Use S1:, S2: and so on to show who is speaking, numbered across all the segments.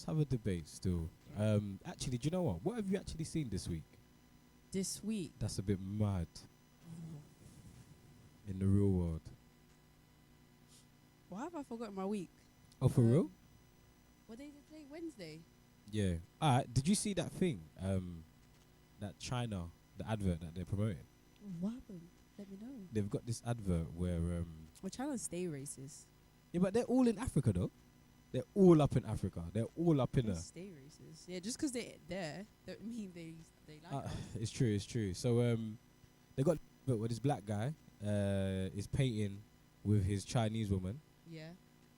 S1: let's have a debate still. Actually, do you know what? What have you actually seen this week?
S2: This week.
S1: That's a bit mad in the real world.
S2: Why have I forgotten my week?
S1: Oh, for real?
S2: What day is it today? Wednesday.
S1: Yeah. Did you see that thing? That China, the advert that they're promoting.
S2: What happened? Let me know.
S1: They've got this advert where
S2: We're trying to stay racist.
S1: yeah, but they're all in Africa though. They're all up in Africa. They're all up in there.
S2: Stay racist. Yeah, just because they're there, don't mean they like us.
S1: It's true. It's true. So they got but with this black guy is painting with his Chinese woman,
S2: Yeah.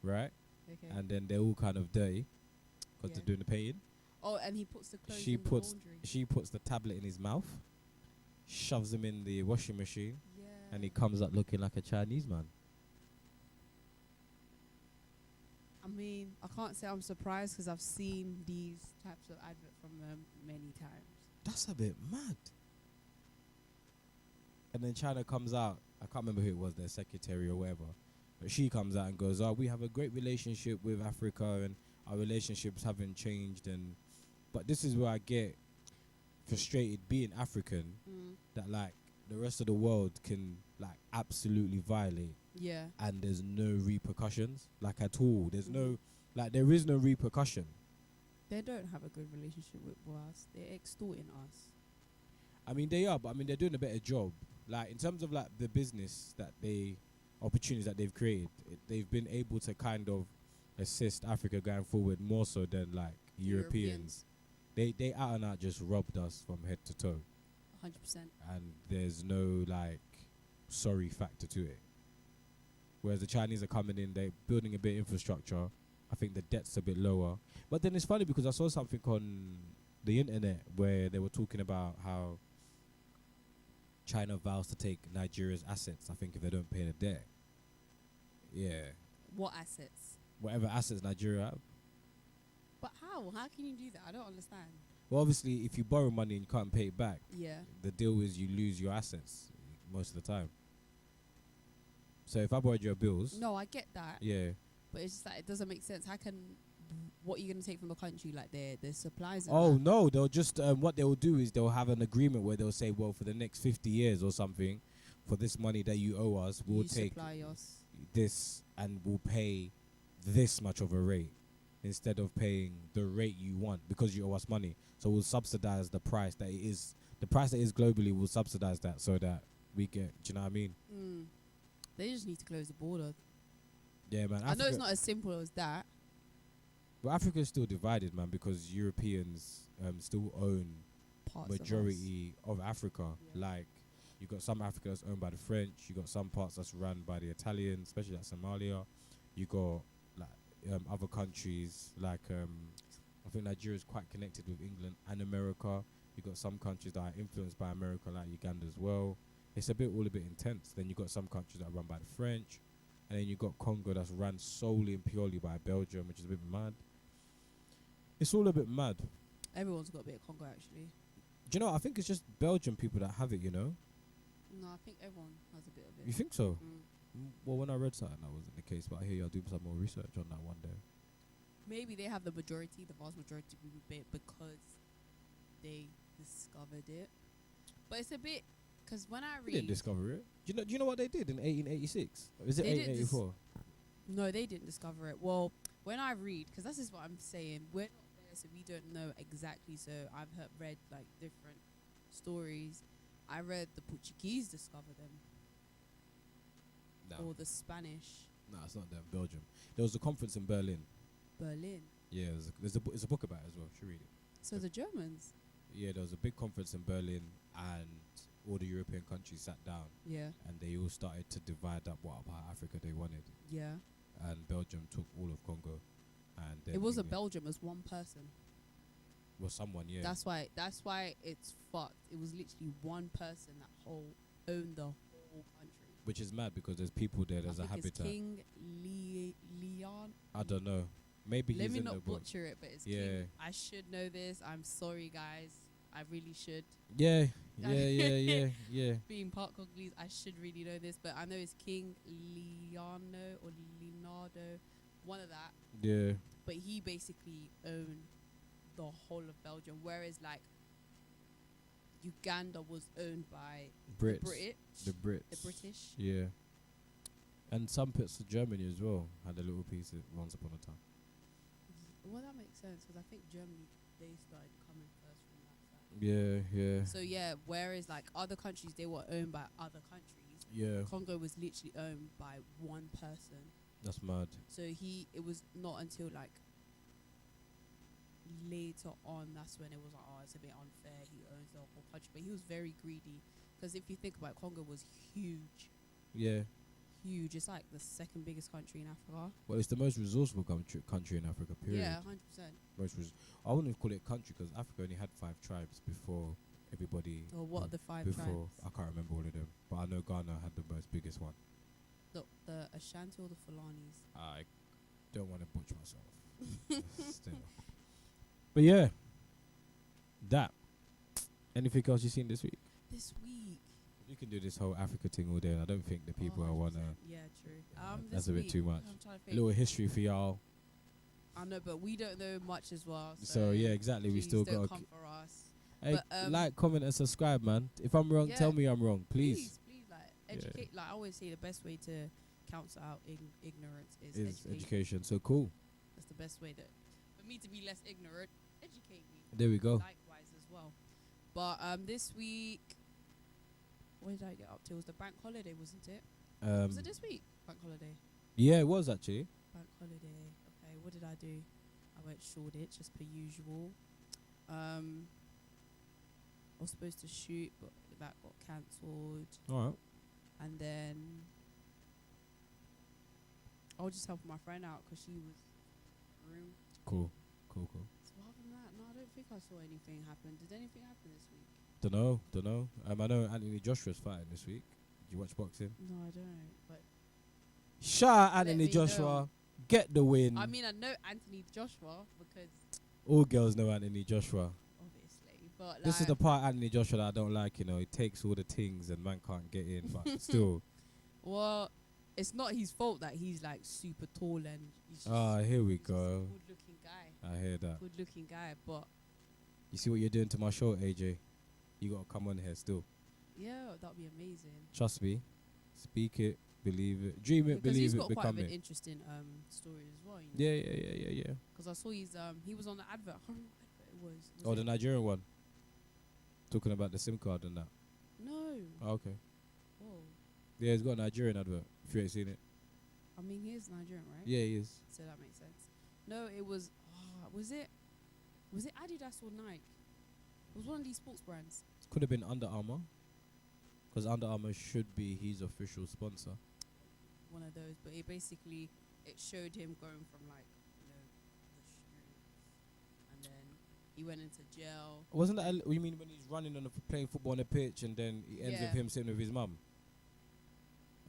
S1: right?
S2: Okay.
S1: And then they're all kind of dirty because
S2: Yeah.
S1: they're doing the painting.
S2: Oh, and he puts the clothes
S1: She
S2: in
S1: puts
S2: the laundry.
S1: she puts the tablet in his mouth, shoves him in the washing machine,
S2: Yeah.
S1: and he comes up looking like a Chinese man.
S2: I mean, I can't say I'm surprised because I've seen these types of advert from them many times.
S1: That's a bit mad. And then China comes out. I can't remember who it was, their secretary or whatever. But she comes out and goes, "Oh, we have a great relationship with Africa, and our relationships haven't changed." And but this is where I get frustrated, being African, that like the rest of the world can like absolutely violate,
S2: Yeah.
S1: and there's no repercussions, like at all. There's no like there is no repercussion.
S2: They don't have a good relationship with us. They're extorting us.
S1: I mean, they are, but I mean, they're doing a better job. Like, in terms of, like, the business opportunities that they've created, they've been able to kind of assist Africa going forward more so than, like, Europeans. They out and out just robbed us from head to toe.
S2: 100%.
S1: And there's no, like, sorry factor to it. Whereas the Chinese are coming in, they're building a bit of infrastructure. I think the debt's a bit lower. But then it's funny because I saw something on the internet where they were talking about how China vows to take Nigeria's assets, I think, if they don't pay the debt. Yeah.
S2: What assets?
S1: Whatever assets Nigeria have.
S2: But how? How can you do that? I don't understand.
S1: Well, obviously, if you borrow money and you can't pay it back,
S2: Yeah.
S1: the deal is you lose your assets most of the time. So if I borrowed your bills...
S2: No, I get that.
S1: Yeah.
S2: But it's just like, it doesn't make sense. How can... What are you going to take from the country? Like, their supplies and
S1: Oh,
S2: that?
S1: no. They'll just... what they'll do is they'll have an agreement where they'll say, well, for the next 50 years or something, for this money that you owe us, we'll
S2: You
S1: take
S2: supply us.
S1: this and we'll pay this much of a rate instead of paying the rate you want because you owe us money. So we'll subsidize the price that it is. The price that is globally, we'll subsidize that so that we get... Do you know what I mean?
S2: They just need to close the border.
S1: Yeah, man.
S2: I know it's not as simple as that.
S1: But Africa is still divided, man, because Europeans still own
S2: Parts of us.
S1: majority of Africa.
S2: Yeah.
S1: Like, you got some Africa that's owned by the French. You got some parts that's run by the Italians, especially like Somalia. You got like other countries like I think Nigeria is quite connected with England and America. You got some countries that are influenced by America, like Uganda as well. It's all a bit intense. Then you got some countries that are run by the French, and then you got Congo that's run solely and purely by Belgium, which is a bit mad. It's all a bit mad.
S2: Everyone's got a bit of Congo, actually.
S1: Do you know? I think it's just Belgian people that have it. You know?
S2: No, I think everyone has a bit of it.
S1: You think so? Well, when I read something, that wasn't the case. But I hear you'll do some more research on that one day.
S2: Maybe they have the vast majority of it because they discovered it. But it's a bit, because when I
S1: They
S2: read...
S1: didn't discover it. Do you know what they did in 1886? Or is it
S2: They didn't
S1: 1884?
S2: No, they didn't discover it. Well, when I read, because this is what I'm saying, we're not there, so we don't know exactly. So I've read like different stories. I read the Portuguese discovered them,
S1: No.
S2: or the Spanish.
S1: No, it's not them. Belgium. There was a conference in Berlin.
S2: Berlin.
S1: Yeah, there's a book about it as well. You should read it.
S2: So the Germans.
S1: Yeah, there was a big conference in Berlin, and all the European countries sat down,
S2: Yeah.
S1: and they all started to divide up what about Africa they wanted.
S2: Yeah.
S1: And Belgium took all of Congo, and then
S2: It wasn't
S1: England-
S2: Belgium. It was one person.
S1: Was someone, yeah.
S2: That's why it's fucked. It was literally one person that owned the whole country.
S1: Which is mad because there's people there. There's
S2: I
S1: a
S2: think it's
S1: habitat.
S2: King Leon.
S1: I don't know. Maybe
S2: Let
S1: he's
S2: me
S1: in the
S2: not
S1: book.
S2: butcher it, but it's
S1: Yeah.
S2: King. I should know this. I'm sorry, guys. I really should.
S1: Yeah, yeah.
S2: Being part Congolese, I should really know this, but I know it's King Leonardo or Leonardo, one of that.
S1: Yeah.
S2: but he basically owned the whole of Belgium, whereas like Uganda was owned by
S1: Brits.
S2: the
S1: The
S2: British.
S1: Yeah. And some bits of Germany as well had a little piece of once upon a time.
S2: Well, that makes sense because I think Germany, they started coming first from that side.
S1: Yeah.
S2: So yeah, whereas like other countries, they were owned by other countries.
S1: Yeah.
S2: Congo was literally owned by one person.
S1: That's mad.
S2: So it was not until like later on that's when it was like, oh, it's a bit unfair. He owns the whole country, but he was very greedy. Because if you think about it, Congo was huge.
S1: Yeah.
S2: Huge. It's like the second biggest country in Africa.
S1: Well, it's the most resourceful country in Africa, period.
S2: Yeah, 100%.
S1: I wouldn't call it country because Africa only had 5 tribes before everybody.
S2: Or what are the 5
S1: before,
S2: tribes?
S1: I can't remember all of them, but I know Ghana had the most biggest one.
S2: The Ashanti or the Fulanis?
S1: I don't want to butcher myself. Still. But yeah, that. Anything else you seen this week?
S2: This week.
S1: You can do this whole Africa thing all day, and I don't think the people are wanna.
S2: Yeah, true.
S1: That's
S2: this
S1: a bit
S2: week,
S1: too much.
S2: I'm trying to
S1: A
S2: think.
S1: little history for y'all.
S2: I know, but we don't know much as well.
S1: So yeah, exactly. We
S2: please
S1: still
S2: don't
S1: got.
S2: come for us.
S1: Hey,
S2: But,
S1: like, comment, and subscribe, man. If I'm wrong,
S2: yeah,
S1: tell me I'm wrong, please.
S2: Please, like educate. Like I always say, the best way to counsel out ignorance is education.
S1: Education. So cool.
S2: That's the best way for me to be less ignorant. Educate me.
S1: There we go.
S2: Likewise as well. But this week, what did I get up to? It was the bank holiday, wasn't it? Was it this week? Bank holiday.
S1: Yeah, it was actually.
S2: Bank holiday. Okay, what did I do? I went Shoreditch as per usual. I was supposed to shoot, but that got cancelled.
S1: All right.
S2: And then I was just helping my friend out because she was room.
S1: Cool.
S2: So other than that, no, I don't think I saw anything happen. Did anything happen this week?
S1: Don't know. I know Anthony Joshua's fighting this week. Did you watch boxing?
S2: No, I don't. But
S1: Shout out
S2: Let
S1: Anthony
S2: me
S1: Joshua.
S2: know.
S1: Get the win.
S2: I mean, I know Anthony Joshua because
S1: All girls know Anthony Joshua.
S2: obviously, but
S1: This is the part Anthony Joshua that I don't like. You know, he takes all the things and man can't get in, but still.
S2: well, it's not his fault that he's like super tall and he's just,
S1: Here we
S2: he's just a
S1: go.
S2: good-looking guy.
S1: I hear that.
S2: Good-looking guy, but
S1: You see what you're doing to my show, AJ? You gotta come on here still.
S2: yeah, that'd be amazing.
S1: Trust me. Speak it, believe it, dream it,
S2: Because he's
S1: believe it,
S2: got quite
S1: become
S2: of an
S1: it.
S2: interesting story as well. You know?
S1: Yeah.
S2: Because I saw he was on the advert. I can't remember what advert it was.
S1: Oh,
S2: it?
S1: the Nigerian one. Talking about the SIM card and that.
S2: No.
S1: Oh, okay.
S2: Whoa.
S1: Yeah, he's got a Nigerian advert. If you ain't seen it.
S2: I mean, he is Nigerian, right?
S1: Yeah, he is.
S2: So that makes sense. No, it was. Was it Adidas or Nike? It was one of these sports brands.
S1: Could have been Under Armour. Because Under Armour should be his official sponsor.
S2: One of those, but it showed him going from like, the streets, and then he went into jail.
S1: Wasn't that, you mean when he's running on playing football on the pitch and then it ends with him sitting with his mum?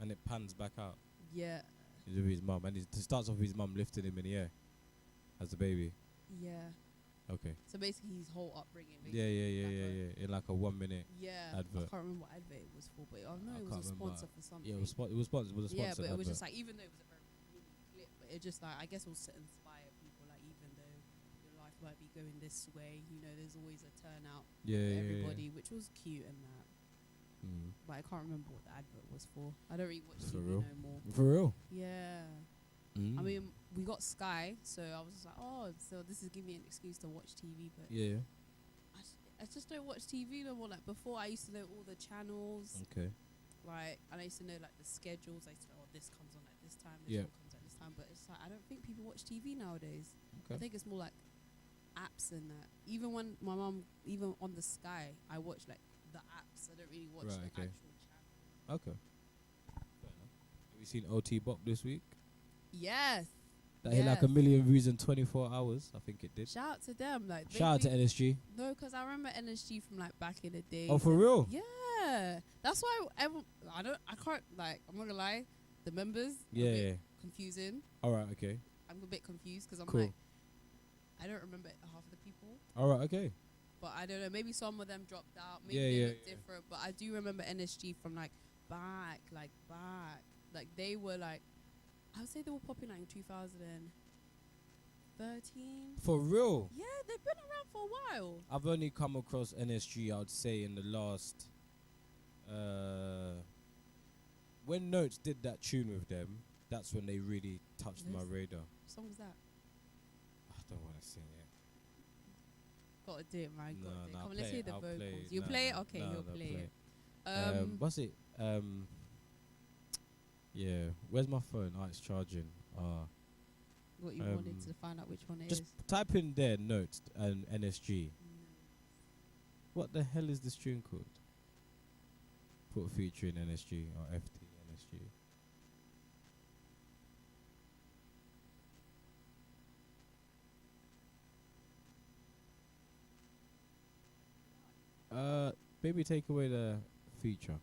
S1: And it pans back out.
S2: Yeah.
S1: He's with his mum. And it starts off with his mum lifting him in the air as a baby.
S2: Yeah.
S1: Okay.
S2: So basically his whole upbringing.
S1: Yeah. In like a 1 minute.
S2: Yeah.
S1: Advert.
S2: I can't remember what advert it was for, but I know
S1: I
S2: it was a
S1: can't
S2: sponsor
S1: remember.
S2: for something.
S1: Yeah, it was sponsored. It was a sponsor.
S2: Yeah, but it was
S1: advert.
S2: just like, even though it was a very mini clip, but it just like, I guess it was to inspire people, like even though your life might be going this way, there's always a turnout for everybody, which was cute and that. But I can't remember what the advert was for. I don't really watch
S1: For
S2: TV
S1: real?
S2: no more.
S1: For real?
S2: Yeah. I mean, we got Sky, so I was just like, oh, so this is giving me an excuse to watch TV, but
S1: Yeah.
S2: I just don't watch TV no more. Like before, I used to know all the channels.
S1: Okay.
S2: Like, and I used to know like the schedules. I used to know, oh, this comes on at this time, this
S1: Yeah.
S2: one comes at this time. But it's like I don't think people watch TV nowadays.
S1: Okay.
S2: I think it's more like apps and that. Even when my mum, even on the Sky, I watch like the apps. I don't really watch
S1: Right,
S2: the
S1: okay.
S2: actual channel.
S1: Okay. Fair enough. Have you seen OT Bop this week?
S2: Yes.
S1: That hit like a million views in 24 hours. I think it did.
S2: Shout out to them. Like
S1: Shout out to NSG.
S2: No, because I remember NSG from like back in the day.
S1: Oh, for real?
S2: Yeah. That's why I can't, like, I'm not gonna lie, the members are a
S1: Yeah,
S2: bit
S1: yeah.
S2: confusing.
S1: All right, okay.
S2: I'm a bit confused because I'm
S1: Cool.
S2: like, I don't remember half of the people,
S1: All right, okay.
S2: but I don't know. Maybe some of them dropped out. Maybe
S1: Yeah,
S2: they
S1: yeah,
S2: look
S1: yeah.
S2: different. But I do remember NSG from like back. Like they were like, I would say they were popping like in 2005, 13.
S1: For real?
S2: Yeah, they've been around for a while.
S1: I've only come across NSG, I would say, in the last. When Notes did that tune with them, that's when they really touched my radar.
S2: What song was that?
S1: I don't want to sing it.
S2: Gotta do it, man.
S1: No,
S2: Gotta do it.
S1: no,
S2: Come on,
S1: play
S2: let's hear
S1: it,
S2: the
S1: I'll
S2: vocals.
S1: play it.
S2: You
S1: No,
S2: play it?
S1: no,
S2: Okay,
S1: no,
S2: you'll
S1: no,
S2: play it.
S1: What's it? Yeah. Where's my phone? Oh, it's charging.
S2: What you wanted to find out which one it
S1: just
S2: is.
S1: type in there Notes and NSG. What the hell is this tune called? Put featuring NSG or FT NSG. Maybe take away the feature.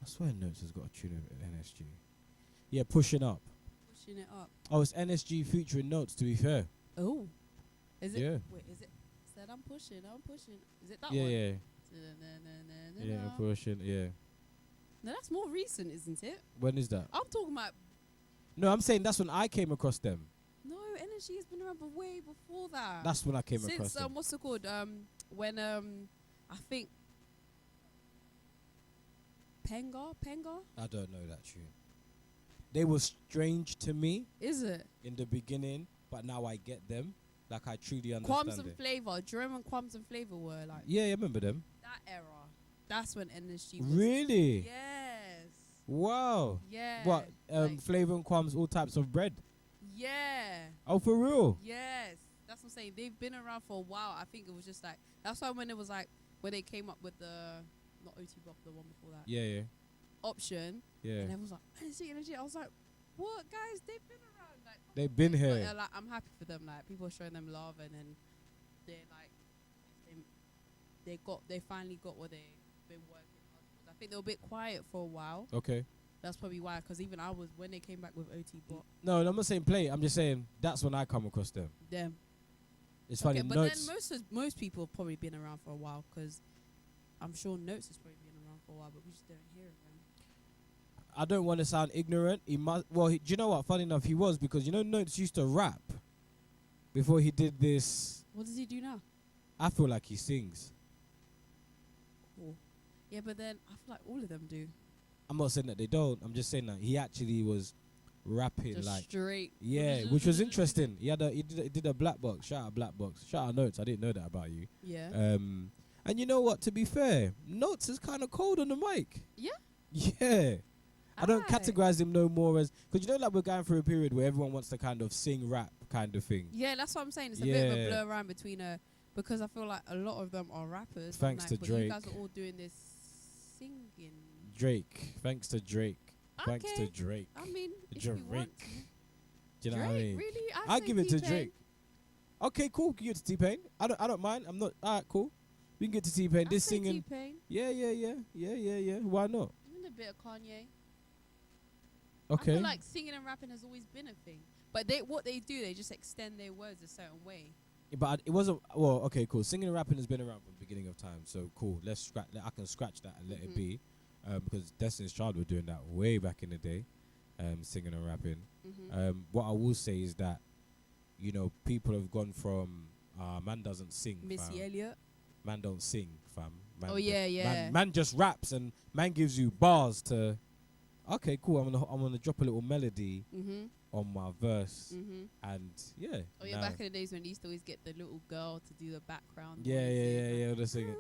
S1: I swear Notes has got a tune with NSG. Yeah, Pushing Up.
S2: Pushing it up.
S1: Oh, it's NSG featuring Notes, to be fair.
S2: Oh. Is it?
S1: Yeah.
S2: Wait, is it? Said I'm pushing. Is it that
S1: Yeah,
S2: one?
S1: yeah. Yeah,
S2: No,
S1: pushing, yeah.
S2: that's more recent, isn't it?
S1: When is that?
S2: I'm talking about.
S1: No, I'm saying that's when I came across them.
S2: No, Energy has been around for way before that.
S1: That's when I came across
S2: Since
S1: them.
S2: what's it called? When I think Penga.
S1: I don't know that tune. They were strange to me
S2: Is it?
S1: in the beginning, but now I get them. Like I truly understand
S2: Qualms and
S1: it.
S2: Flavor. Do you remember when Qualms and Flavor were like
S1: Yeah, I remember them.
S2: that era? That's when Energy was.
S1: Really?
S2: Yes.
S1: Wow.
S2: Yeah.
S1: What?
S2: like-
S1: Flavor and Qualms, all types of bread.
S2: Yeah.
S1: Oh, for real?
S2: Yes. That's what I'm saying. They've been around for a while. I think it was just like that's why when it was like when they came up with the not OT Block, the one before that
S1: Yeah, yeah,
S2: option,
S1: yeah.
S2: and everyone was like energy. I was like, what guys? They've been around. Like
S1: They've been
S2: but,
S1: here.
S2: like, I'm happy for them. Like people are showing them love, and then they're like they finally got what they've been working hard for. I think they were a bit quiet for a while.
S1: Okay.
S2: That's probably why. Because even I was when they came back with OT Block,
S1: No, I'm not saying play. I'm just saying that's when I come across them.
S2: them.
S1: It's funny.
S2: Okay, but
S1: Notes.
S2: then most people have probably been around for a while because I'm sure Notes has probably been around for a while, but we just don't hear of them.
S1: I don't want to sound ignorant. He must. Well, do you know what? Funny enough, he was because Notes used to rap before he did this.
S2: What does he do now?
S1: I feel like he sings.
S2: Cool. Yeah, but then I feel like all of them do.
S1: I'm not saying that they don't. I'm just saying that he actually was rapping
S2: Just
S1: like.
S2: straight.
S1: Yeah, which was interesting. He did a black box. Shout out black box. Shout out Notes. I didn't know that about you.
S2: Yeah.
S1: And you know what? To be fair, Notes is kind of cold on the mic.
S2: Yeah.
S1: Yeah. I don't
S2: Aye.
S1: categorize him no more as because like we're going through a period where everyone wants to kind of sing rap kind of thing.
S2: Yeah, that's what I'm saying. It's a bit of a
S1: Yeah.
S2: blur around between because I feel like a lot of them are rappers.
S1: Thanks
S2: I'm
S1: to
S2: like, but you guys
S1: Drake.
S2: are all doing this singing.
S1: Drake. Thanks to Drake. Thanks to
S2: Okay.
S1: Drake.
S2: I mean, if you want
S1: Drake.
S2: to.
S1: Do you know
S2: Drake,
S1: what I mean?
S2: really?
S1: I'll
S2: say
S1: give it to
S2: T-Pain.
S1: Drake. Okay, cool. Give it to T-Pain. I don't mind. I'm not. Alright, cool. We can get to T-Pain.
S2: I'd
S1: This
S2: say
S1: singing.
S2: T-Pain.
S1: Yeah. Why not?
S2: Even a bit of Kanye. I
S1: Okay.
S2: feel like singing and rapping has always been a thing. But what they do, they just extend their words a certain way.
S1: But it wasn't. Well, okay, cool. Singing and rapping has been around from the beginning of time. So cool. Let's scratch. I can scratch that and let it be. Because Destiny's Child were doing that way back in the day, singing and rapping. What I will say is that, people have gone from man doesn't sing,
S2: Missy
S1: fam.
S2: Elliott.
S1: Man don't sing, fam. Man
S2: Oh,
S1: just-
S2: yeah.
S1: Man just raps and man gives you bars to. Okay, cool. I'm gonna drop a little melody on my verse, and yeah.
S2: Oh yeah,
S1: now-
S2: back in the days when they used to always get the little girl to do the background.
S1: Yeah. The singing.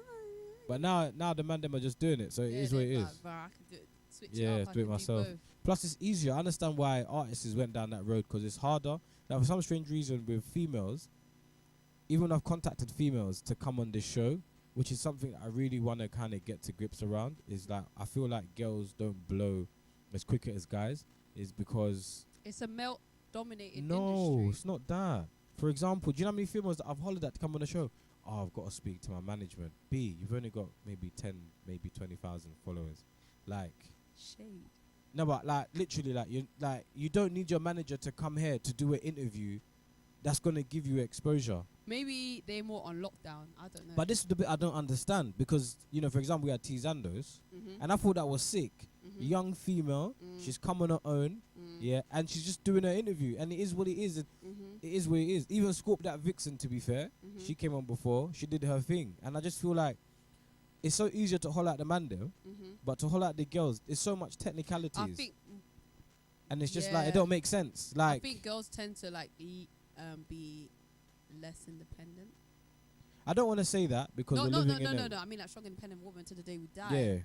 S1: But now the man them are just doing it, so it is what it is.
S2: I can do it. Switch
S1: Yeah,
S2: it up. I
S1: do it
S2: can
S1: myself.
S2: both.
S1: Plus, it's easier. I understand why artists went down that road because it's harder. Now, for some strange reason, with females, even when I've contacted females to come on this show, which is something I really want to kind of get to grips around, is that I feel like girls don't blow as quick as guys, is because
S2: It's a male-dominated
S1: no,
S2: industry.
S1: it's not that. For example, do you know how many females that I've hollered at to come on the show? Oh, I've got to speak to my management. B, you've only got maybe 10, maybe 20,000 followers. Like,
S2: Shade.
S1: no, but like literally, you don't need your manager to come here to do an interview. That's gonna give you exposure.
S2: Maybe they're more on lockdown. I don't know.
S1: But this is the bit I don't understand because for example, we had T Zandos, and I thought that was sick. young female. She's come on her own, yeah, and she's just doing her interview, and it is what it is. It is what it is. Even Scorp, that Vixen, to be fair, she came on before. She did her thing, and I just feel like it's so easier to holler at the man though, but to holler at the girls, there's so much technicalities.
S2: I think,
S1: and it's just like it don't make sense. Like,
S2: I think girls tend to like be less independent.
S1: I don't want to say that because we're living in
S2: no. I mean like strong independent woman to the day we die.
S1: Yeah.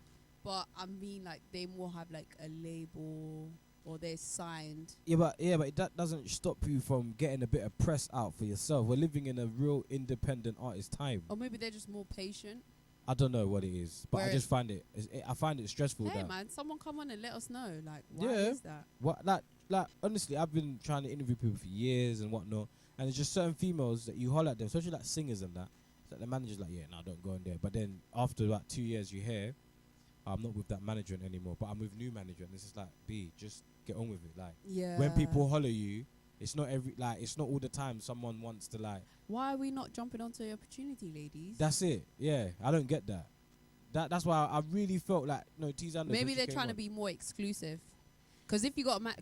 S2: But I mean like they more have like a label or they're signed.
S1: Yeah, but that doesn't stop you from getting a bit of press out for yourself. We're living in a real independent artist time.
S2: Or maybe they're just more patient.
S1: I don't know what it is, but I just find I find it stressful.
S2: Hey
S1: that
S2: man, someone come on and let us know. Like, why is that?
S1: What like honestly, I've been trying to interview people for years and whatnot, and it's just certain females that you holler at them, especially like singers and that. That the manager's like, yeah, no, don't go in there. But then after about 2 years, you hear, I'm not with that manager anymore, but I'm with new manager, and it's just like, B, just get on with it. Like, when people holler you, it's not it's not all the time someone wants to like.
S2: Why are we not jumping onto the opportunity, ladies?
S1: That's it. Yeah, I don't get that. That's why I really felt like T's under.
S2: Maybe they're trying to be more exclusive, because if you got when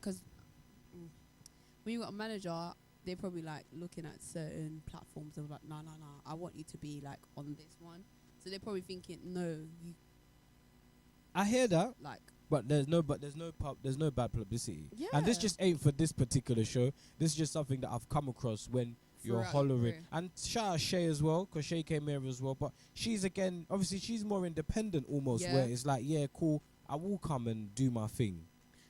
S2: you got a manager, they're probably like looking at certain platforms and like, no, I want you to be like on this one. So they're probably thinking, no, you.
S1: I hear that,
S2: like,
S1: but there's no bad publicity.
S2: Yeah.
S1: And this just ain't for this particular show. This is just something that I've come across when you're hollering. And shout out Shay as well, because Shay came here as well. But she's obviously she's more independent almost, where it's like, yeah, cool, I will come and do my thing.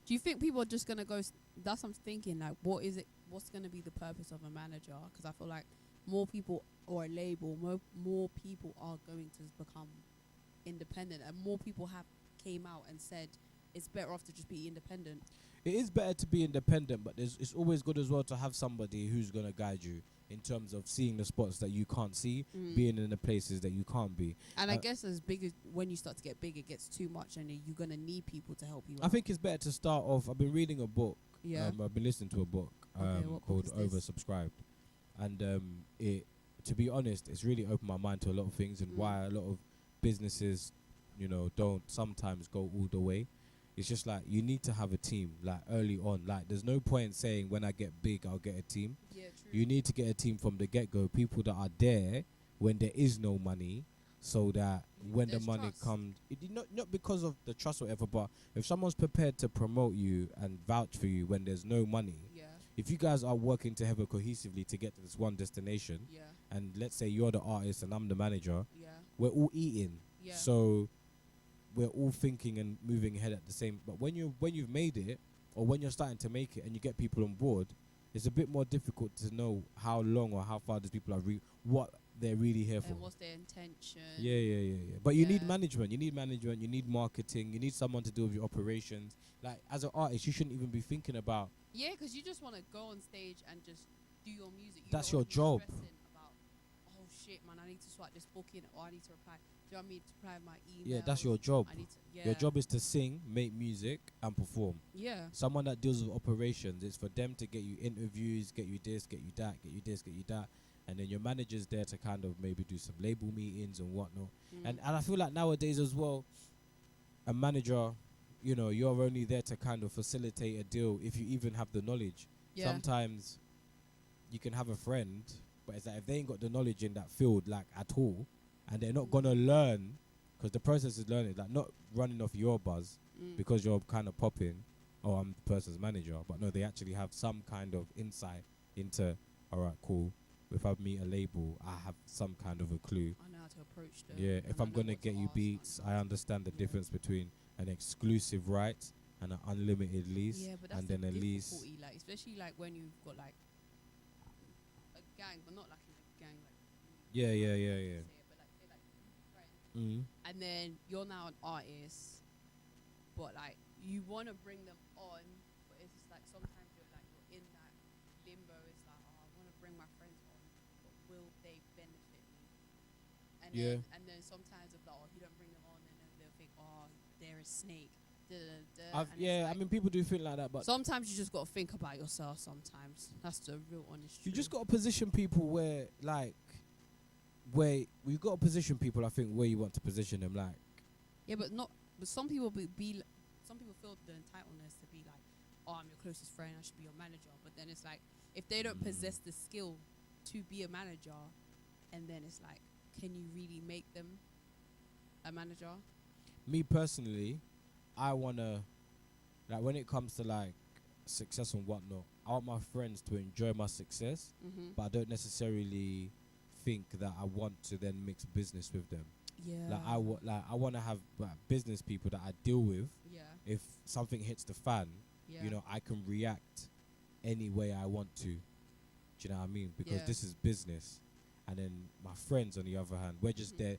S2: Do you think people are just gonna go? That's what I'm thinking. Like, what is it? What's gonna be the purpose of a manager? Because I feel like more people or a label, more people are going to become independent, and more people have came out and said it's better off to just be independent.
S1: It is better to be independent, but it's always good as well to have somebody who's gonna guide you in terms of seeing the spots that you can't see, being in the places that you can't be.
S2: And I guess as big as when you start to get big, it gets too much, and you're gonna need people to help you out.
S1: I think it's better to start off. I've been reading a book.
S2: Yeah.
S1: I've been listening to a book called Oversubscribed, and it, to be honest, it's really opened my mind to a lot of things and why a lot of businesses, don't sometimes go all the way. It's just like you need to have a team like early on. Like there's no point saying when I get big I'll get a team.
S2: Yeah, true.
S1: You need to get a team from the get-go, people that are there when there is no money, so that when the money comes, not because of the trust or whatever, but if someone's prepared to promote you and vouch for you when there's no money, if you guys are working together cohesively to get to this one destination, and let's say you're the artist and I'm the manager, we're all eating. So we're all thinking and moving ahead at the same. But when you've made it, or when you're starting to make it and you get people on board, it's a bit more difficult to know how long or how far these people are what they're really here for.
S2: And what's their intention.
S1: Yeah. But you need management. You need marketing. You need someone to deal with your operations. Like, as an artist, you shouldn't even be thinking about...
S2: Yeah, because you just want to go on stage and just do your music.
S1: That's your job.
S2: About, oh, shit, man, I need to swap this book in, or I need to reply. Do you know what I mean? To reply my email.
S1: Yeah, that's your job. Your job is to sing, make music, and perform.
S2: Yeah.
S1: Someone that deals with operations, it's for them to get you interviews, get you this, get you that, get you this, get you that. And then your manager's there to kind of maybe do some label meetings and whatnot. And I feel like nowadays as well, a manager, you're only there to kind of facilitate a deal if you even have the knowledge. Yeah. Sometimes you can have a friend, but it's like if they ain't got the knowledge in that field, like, at all, and they're not going to learn, because the process is learning, like, not running off your buzz because you're kind of popping, oh, I'm the person's manager. But no, they actually have some kind of insight into, all right, cool. If I meet a label, I have some kind of a clue.
S2: I know how to approach them.
S1: Yeah, if I'm going to get you beats, I understand the difference between an exclusive right and an unlimited lease.
S2: Yeah, but that's
S1: and then a lease.
S2: Like, especially like when you've got like a gang, but not like in a gang. Like,
S1: yeah.
S2: But like, say like friends. And then you're now an artist, but like you want to bring them on, but it's just like sometimes you're in that limbo. It's like, oh, I want to bring my friends on, but will they benefit me? And then sometimes it's like, oh, if you don't bring them on, then they'll think, oh, they're a snake.
S1: I mean, people do think like that, but
S2: sometimes you just got to think about yourself. Sometimes that's the real honest truth.
S1: You just got to position people where you've got to position people, I think, where you want to position them. Like,
S2: yeah, but some people some people feel the entitledness to be like, oh, I'm your closest friend, I should be your manager. But then it's like, if they don't possess the skill to be a manager, and then it's like, can you really make them a manager?
S1: Me personally, I wanna, like, when it comes to like success and whatnot, I want my friends to enjoy my success, but I don't necessarily think that I want to then mix business with them.
S2: Yeah.
S1: Like I want to have business people that I deal with.
S2: Yeah.
S1: If something hits the fan,
S2: Yeah.
S1: you know, I can react any way I want to. Do you know what I mean? Because
S2: Yeah.
S1: this is business. And then my friends, on the other hand, we're just there.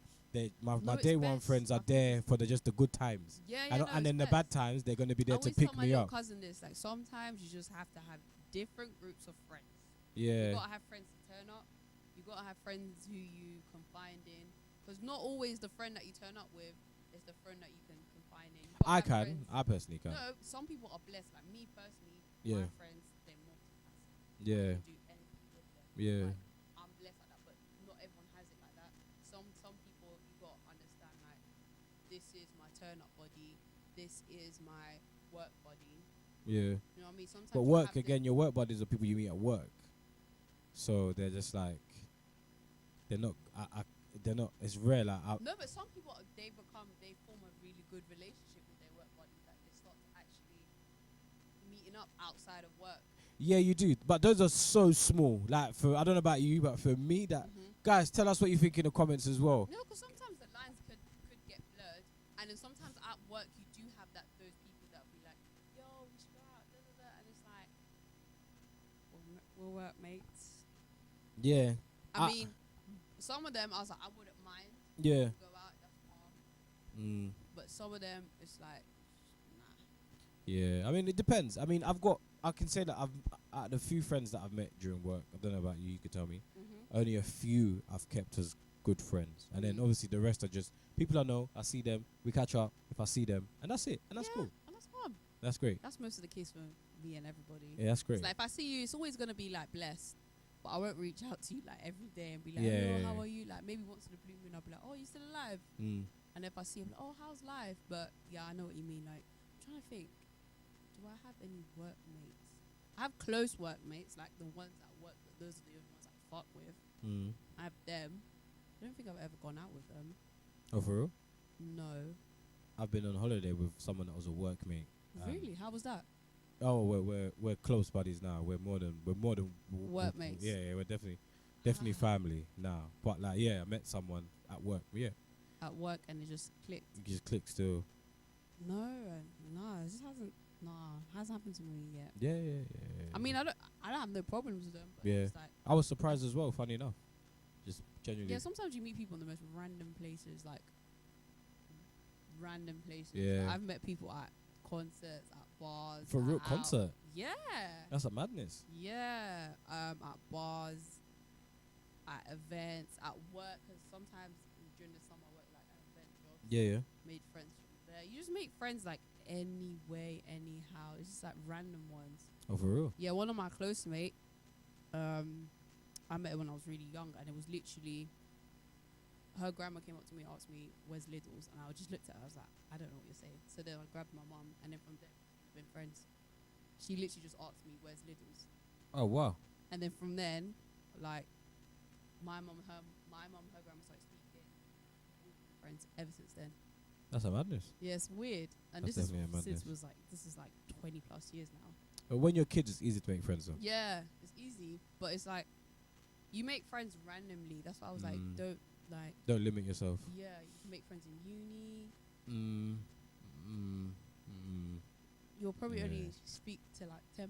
S1: My
S2: it's
S1: day one
S2: best.
S1: friends
S2: I
S1: are
S2: think
S1: there for just the good times.
S2: Yeah,
S1: And then the
S2: it's
S1: bad
S2: best.
S1: times, they're going to be
S2: I
S1: there to
S2: always
S1: pick
S2: tell my
S1: me
S2: little
S1: up.
S2: cousin this, like, sometimes you just have to have different groups of friends.
S1: Yeah.
S2: You gotta have friends to turn up. You gotta have friends who you confide in. Because not always the friend that you turn up with is the friend that you can confide in.
S1: I can. I personally can.
S2: No, some people are blessed. Like me personally,
S1: Yeah.
S2: my friends, they're multitasking.
S1: Yeah.
S2: I can do anything with them.
S1: Yeah.
S2: Like, I'm blessed like that, but not everyone has it like that. Some people, you gotta understand, like, this is my turn up body. This is my work body.
S1: Yeah.
S2: You know what I mean? Sometimes
S1: But
S2: you
S1: work,
S2: have to-
S1: again, your work buddies are people you meet at work. So they're just like, they're not, they're not, it's rare. Like,
S2: No, but some people, they form a really good relationship with their work buddies. Like, they start to actually meeting up outside of work.
S1: yeah, you do. But those are so small. Like, I don't know about you, but for me, guys, tell us what you think in the comments as well.
S2: No, because sometimes the lines could get blurred. And then sometimes at work, you do have those people that will be like, yo, we should go out, da, da, da. And it's like, we're workmates.
S1: Yeah.
S2: I mean, some of them, I was like, I wouldn't mind.
S1: Yeah.
S2: Go out, that's calm. But some of them, it's like, nah.
S1: Yeah. I mean, it depends. I mean, I can say that the few friends that I've met during work, I don't know about you, you could tell me, only a few I've kept as good friends. And then obviously the rest are just people I know, I see them, we catch up if I see them, and that's it. And that's cool.
S2: And that's calm.
S1: That's great.
S2: That's most of the case for me and everybody.
S1: Yeah, that's great.
S2: It's like, if I see you, it's always going to be like blessed. But I won't reach out to you like every day and be like, how are you? Like, maybe once in a blue moon, I'll be like, oh, you still alive? And if I see him, like, oh, how's life? But yeah, I know what you mean. Like, I'm trying to think, do I have any workmates? I have close workmates, like the ones that work. Those are the only ones I fuck with. I have them. I don't think I've ever gone out with them.
S1: Oh, for real?
S2: No.
S1: I've been on holiday with someone that was a workmate.
S2: Really? How was that?
S1: Oh, we're close buddies now. We're more than
S2: Workmates.
S1: Yeah, we're definitely family now. But like, yeah, I met someone at work. Yeah,
S2: At work, and it just clicked.
S1: it just clicks still.
S2: No, this hasn't happened to me yet.
S1: Yeah.
S2: I mean, I don't have no problems with them. But
S1: Yeah.
S2: it's like,
S1: I was surprised as well. Funny enough, just genuinely.
S2: yeah, sometimes you meet people in the most random places, like random places.
S1: Yeah.
S2: I've met people at concerts, at bars.
S1: For real
S2: out.
S1: concert.
S2: Yeah.
S1: That's a madness.
S2: Yeah. At bars, at events, at work. Because sometimes during the summer, I work like at event jobs.
S1: Yeah.
S2: Made friends from there. You just make friends like any way, anyhow. It's just like random ones.
S1: Oh, for real?
S2: Yeah, one of my close mate, I met her when I was really young, and it was literally, her grandma came up to me and asked me, where's Liddles? And I just looked at her, I was like, I don't know what you're saying. So then I grabbed my mum, and then from there, we've been friends. She literally just asked me, where's Liddles?
S1: Oh, wow.
S2: And then from then, like, my mum, her grandma started speaking. We've been friends ever since then.
S1: That's a madness.
S2: Yeah, it's weird. And
S1: That's
S2: this is
S1: definitely a madness.
S2: this is like 20 plus years now.
S1: But when you're kids, it's easy to make friends though.
S2: Yeah, it's easy, but it's like you make friends randomly. That's why I was like,
S1: Don't limit yourself.
S2: Yeah, you can make friends in uni. You'll probably only speak to like 10%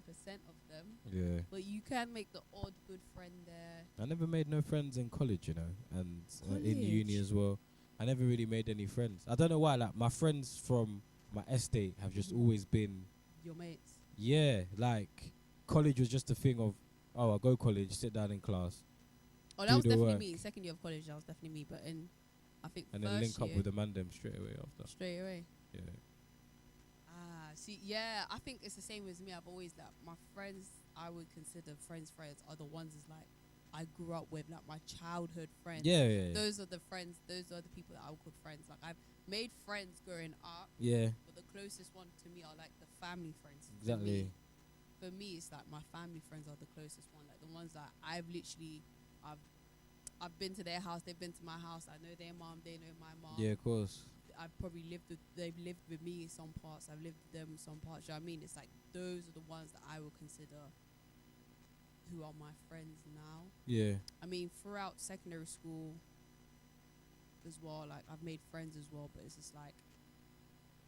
S2: of them.
S1: Yeah.
S2: But you can make the odd good friend there.
S1: I never made no friends in college, you know, and in uni as well. I never really made any friends. I don't know why. Like, my friends from my estate have just always been
S2: your mates.
S1: Yeah, like college was just a thing of, oh, I go college, sit down in class.
S2: Oh, that was definitely me. Second year of college, that was definitely me. But I think
S1: and
S2: first
S1: then link
S2: year,
S1: up with the man them straight away after.
S2: Straight away.
S1: Yeah.
S2: See, yeah, I think it's the same as me. I've always, like, my friends I would consider friends are the ones is like I grew up with, like my childhood friends.
S1: Yeah, yeah, yeah.
S2: Those are the friends. Those are the people that I would call friends. Like I've made friends growing up,
S1: Yeah,
S2: but the closest one to me are like the family friends.
S1: exactly.
S2: For me, it's like my family friends are the closest one. Like the ones that I've been to their house, they've been to my house. I know their mom, they know my mom.
S1: Yeah, of course.
S2: I've probably they've lived with me in some parts. I've lived with them in some parts. You know what I mean? It's like those are the ones that I would consider who are my friends now.
S1: Yeah.
S2: I mean, throughout secondary school as well, like I've made friends as well, but it's just like,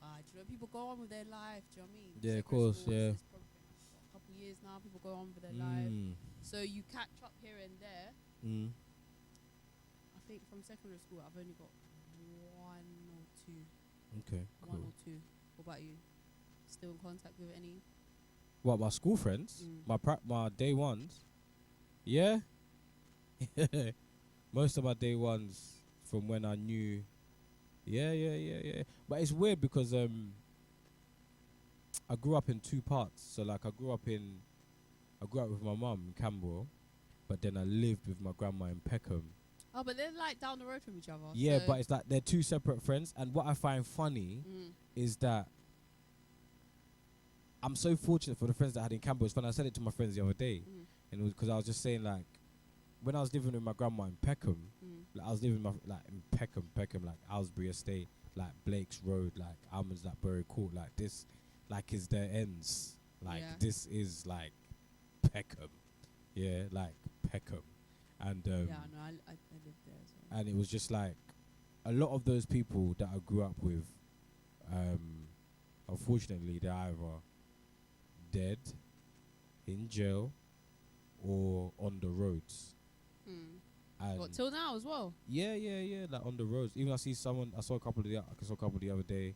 S2: do you know, people go on with their life. Do you know what I mean?
S1: Yeah, of
S2: Secondary
S1: course,
S2: school,
S1: yeah.
S2: It's probably been like, what, a couple of years now. People go on with their life, so you catch up here and there. I think from secondary school, I've only got one or two.
S1: Okay, cool.
S2: One or two. What about you? Still in contact with any?
S1: What, my school friends? My day ones? Yeah. Most of my day ones from when I knew. Yeah. But it's weird because I grew up in two parts. So like I grew up with my mum in Camberwell, but then I lived with my grandma in Peckham.
S2: Oh, but they're like down the road from each other.
S1: Yeah,
S2: so
S1: but it's like they're two separate friends. And what I find funny is that I'm so fortunate for the friends that I had in Camberwell. It's funny, I said it to my friends the other day, and it was because I was just saying, like, when I was living with my grandma in Peckham, like I was living in Peckham, like Aylesbury Estate, like Blake's Road, like Almonds, like Bury Court, like this, like is their ends, like this is like Peckham, yeah, like Peckham, and
S2: yeah, no, I lived there as well.
S1: and it was just like a lot of those people that I grew up with, unfortunately, they're either dead, in jail, or on the roads. And
S2: what, till now as well?
S1: Yeah, like on the roads. Even I saw a couple the other day.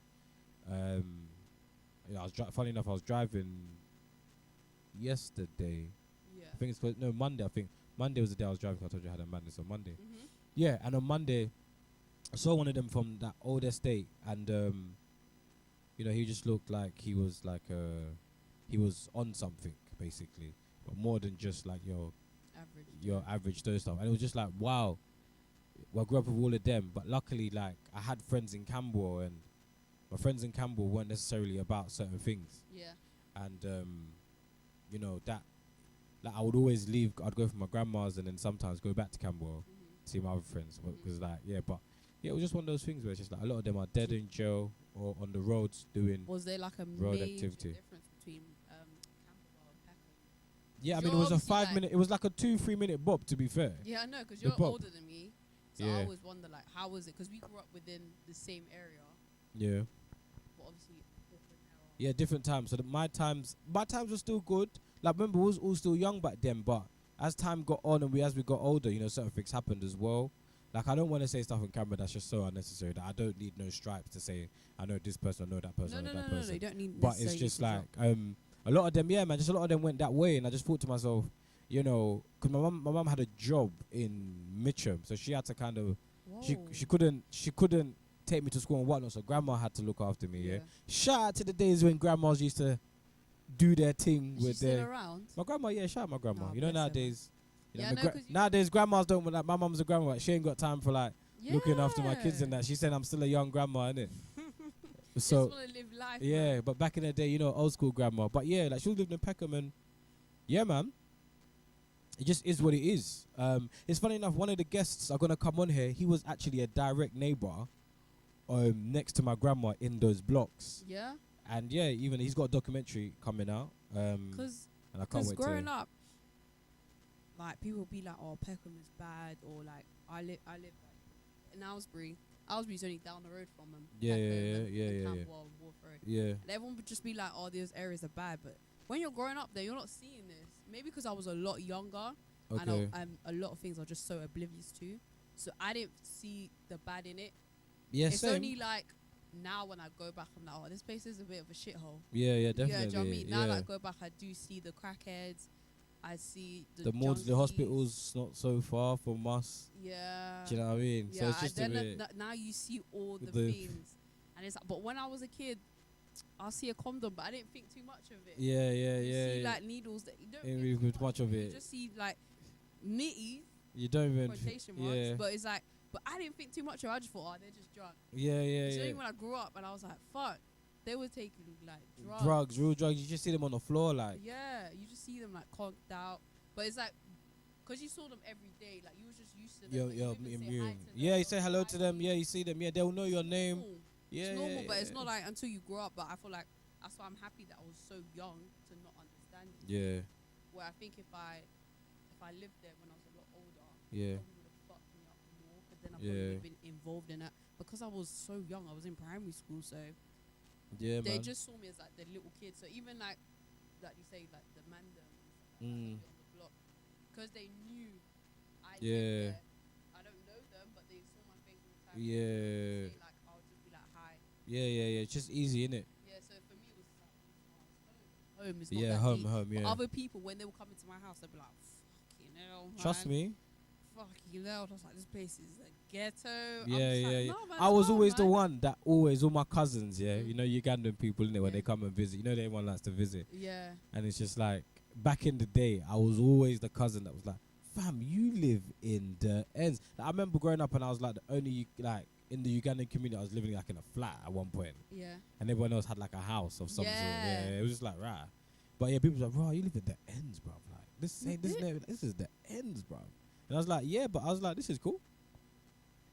S1: Funny enough, I was driving yesterday.
S2: Yeah.
S1: I think Monday. I think Monday was the day I was driving. I told you I had a madness on Monday. Yeah, and on Monday, I saw one of them from that old estate, and he just looked like he was on something basically, but more than just like your average Joe stuff. And it was just like, wow. Well, I grew up with all of them, but luckily, like, I had friends in Camberwell, and my friends in Camberwell weren't necessarily about certain things.
S2: Yeah.
S1: And that, like, I would always leave. I'd go for my grandma's, and then sometimes go back to Camberwell, see my other friends, because it was just one of those things where it's just like a lot of them are dead in jail or on the roads doing.
S2: Was there like a
S1: road
S2: major
S1: activity
S2: difference between Camberwell and Peckham?
S1: Yeah, I
S2: You're
S1: mean, it was a
S2: obviously
S1: 5 minute. It was like a 2-3 minute bop, to be fair.
S2: Yeah, I know, because
S1: The
S2: you're
S1: pop.
S2: older than me. So
S1: Yeah.
S2: I always wonder, like, how was it? Because we grew up within the same area,
S1: Yeah.
S2: but obviously different era.
S1: Yeah, different times. So my times were still good. Like, remember, we was all still young back then. But as time got on and as we got older, certain things happened as well. Like, I don't want to say stuff on camera that's just so unnecessary that I don't need no stripes to say I know this person, I know that person, I know that person.
S2: No, you don't need.
S1: But it's just like a lot of them, just a lot of them went that way, and I just thought to myself, because my mum had a job in Mitcham, so she had to kind of she couldn't take me to school and whatnot, so grandma had to look after me. Yeah. Shout out to the days when grandmas used to do their thing
S2: Is
S1: with
S2: she still around?
S1: my grandma. Yeah, shout out my grandma.
S2: Oh, bless her,
S1: Nowadays.
S2: Yeah, I know, 'cause
S1: Nowadays, grandmas don't want, like, my mum's a grandma. Like, she ain't got time for like looking after my kids and that. She said I'm still a young grandma, innit? So
S2: just want to live life.
S1: yeah,
S2: Man.
S1: but back in the day, old school grandma. But yeah, like, she lived in Peckham, and yeah, man, it just is what it is. It's funny enough, one of the guests are gonna come on here. He was actually a direct neighbor, next to my grandma in those blocks.
S2: Yeah.
S1: And yeah, even he's got a documentary coming out.
S2: Because
S1: and I can't wait
S2: growing
S1: to.
S2: up, like, people be like, "Oh, Peckham is bad," or like, I live like in Aylesbury. Aylesbury's only down the road from them.
S1: Yeah.
S2: Camberwell and Wharf Road.
S1: Yeah.
S2: And everyone would just be like, "Oh, those areas are bad," but when you're growing up there, you're not seeing this. Maybe because I was a lot younger,
S1: Okay.
S2: and a lot of things are just so oblivious to, so I didn't see the bad in it.
S1: Yeah.
S2: It's
S1: Same.
S2: only like now when I go back, I'm like, "Oh, this place is a bit of a shithole."
S1: Yeah, definitely.
S2: Yeah, do you know what I mean? Now
S1: yeah.
S2: that I go back, I do see the crackheads. I see
S1: The
S2: junkies.
S1: hospital's not so far from us.
S2: Yeah.
S1: Do you know what I mean?
S2: Yeah,
S1: So it's just a
S2: and
S1: bit.
S2: then now you see all the
S1: The
S2: things, and it's like, but when I was a kid, I'll see a condom, but I didn't think too much of it.
S1: Yeah.
S2: You see like needles that you don't
S1: Ain't
S2: think
S1: really
S2: too
S1: much of
S2: You
S1: it.
S2: just see like nitties,
S1: You don't even.
S2: quotation marks,
S1: Yeah.
S2: but it's like, but I didn't think too much of it. I just thought, oh, they're just drunk.
S1: Yeah, yeah,
S2: So
S1: yeah.
S2: even when I grew up and I was like, fuck, they were taking like
S1: Drugs, real drugs. You just see them on the floor, like.
S2: Yeah, you just see them like conked out. But it's like, because you saw them every day, like you was just used to them.
S1: Yo,
S2: like,
S1: yo,
S2: you even say hi
S1: immune.
S2: to them,
S1: Yeah, you
S2: or
S1: say hello to them.
S2: hi.
S1: Yeah, you see them. Yeah, they'll know your
S2: It's
S1: name.
S2: normal.
S1: Yeah,
S2: It's normal,
S1: yeah,
S2: but it's
S1: yeah.
S2: not like until you grow up. But I feel like that's why I'm happy that I was so young to not understand it.
S1: Yeah,
S2: Where I think if I lived there when I was a lot older,
S1: yeah,
S2: it probably would have fucked me up more. Because then I probably
S1: Yeah.
S2: would have been involved in it. Because I was so young, I was in primary school, so
S1: yeah,
S2: they
S1: man.
S2: just saw me as like the little kid. So even like you say, like the mandem
S1: Mm.
S2: on the block, because they knew I
S1: Yeah.
S2: lived there. I don't know them, but they saw my face all the time.
S1: Yeah.
S2: Say, like I'll just be like hi.
S1: Yeah, yeah, yeah. It's just easy, innit?
S2: Yeah. So for me, it was like home is not
S1: Yeah,
S2: that
S1: home,
S2: deep.
S1: home,
S2: But
S1: yeah.
S2: other people, when they would come into my house, they'd be like, fucking hell, man.
S1: Trust me.
S2: Fucking hell. I was like, this place is a ghetto. I'm
S1: Yeah,
S2: just
S1: yeah,
S2: like,
S1: yeah.
S2: no, man,
S1: I
S2: it's
S1: was
S2: calm,
S1: always the
S2: man.
S1: one that always, all my cousins, yeah,
S2: Mm.
S1: you know, Ugandan people, innit, when
S2: Yeah.
S1: they come and visit, you know, everyone likes to visit.
S2: Yeah.
S1: And it's just like, back in the day, I was always the cousin that was like, fam, you live in the ends. Like, I remember growing up and I was like the only, like, in the Ugandan community, I was living like in a flat at one point.
S2: Yeah.
S1: And everyone else had like a house of some sort.
S2: Yeah.
S1: Yeah, it was just like, right. But yeah, people was like, bro, you live in the ends, bro. Like, this is the ends, bro. And I was like, yeah, but I was like, this is cool.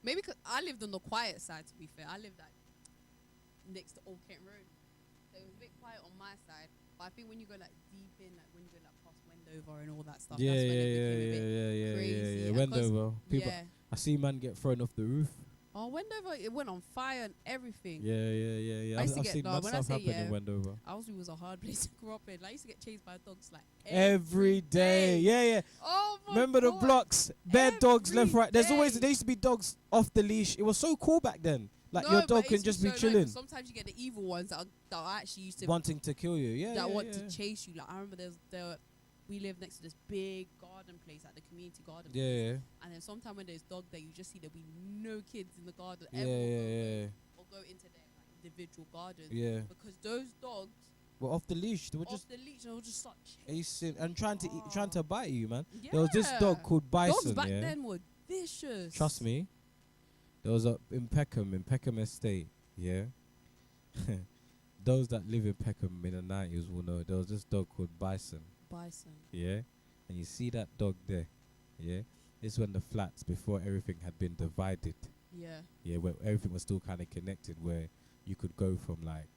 S2: Maybe 'cause I lived on the quiet side, to be fair. I lived like next to Old Kent Road. So it was a bit quiet on my side. But I think when you go like deep in, like when you go like past Wendover and all that stuff,
S1: Yeah,
S2: that's when
S1: yeah,
S2: it
S1: yeah,
S2: became a bit
S1: yeah,
S2: crazy.
S1: yeah, yeah.
S2: And 'cause-
S1: Wendover. People,
S2: yeah.
S1: I see man get thrown off the roof.
S2: Oh, Wendover, it went on fire and everything.
S1: Yeah, yeah, yeah, yeah.
S2: I used to
S1: I've
S2: get-
S1: seen
S2: no,
S1: mad
S2: when I
S1: stuff
S2: say
S1: happen in
S2: yeah,
S1: Wendover.
S2: Owsley was a hard place to grow up in. Like, I used to get chased by dogs like
S1: Every day. Yeah, yeah.
S2: Oh my
S1: Remember the
S2: God.
S1: blocks? Bare dogs
S2: Every
S1: left, right. There's always,
S2: day.
S1: there used to be dogs off the leash. It was so cool back then. Like,
S2: No,
S1: your
S2: but
S1: dog
S2: it
S1: can
S2: used to
S1: just be
S2: so annoying,
S1: chilling,
S2: 'cause sometimes you get the evil ones that are actually used to
S1: wanting to kill you. Yeah,
S2: that
S1: yeah,
S2: want
S1: yeah.
S2: to chase you. Like I remember we lived next to this big garden place, like the community garden.
S1: Yeah,
S2: place.
S1: yeah,
S2: And then sometime when there's dog there, you just see there'll be no kids in the garden
S1: yeah,
S2: ever
S1: yeah,
S2: or go into their like individual gardens.
S1: yeah.
S2: Because those dogs
S1: Well, off the leash, they were
S2: off
S1: just
S2: the leash, they'll just start chasing.
S1: acing and trying to eat, trying
S2: Oh.
S1: to bite you, man.
S2: Yeah.
S1: There was this dog called
S2: Dogs
S1: Bison.
S2: back
S1: Yeah,
S2: then were vicious.
S1: trust me. There was a in Peckham Estate. Yeah. Those that live in Peckham in the 90s will know there was this dog called Bison.
S2: Bison.
S1: Yeah, and you see that dog there. Yeah, this when the flats before everything had been divided.
S2: Yeah.
S1: Yeah, where everything was still kind of connected, where you could go from like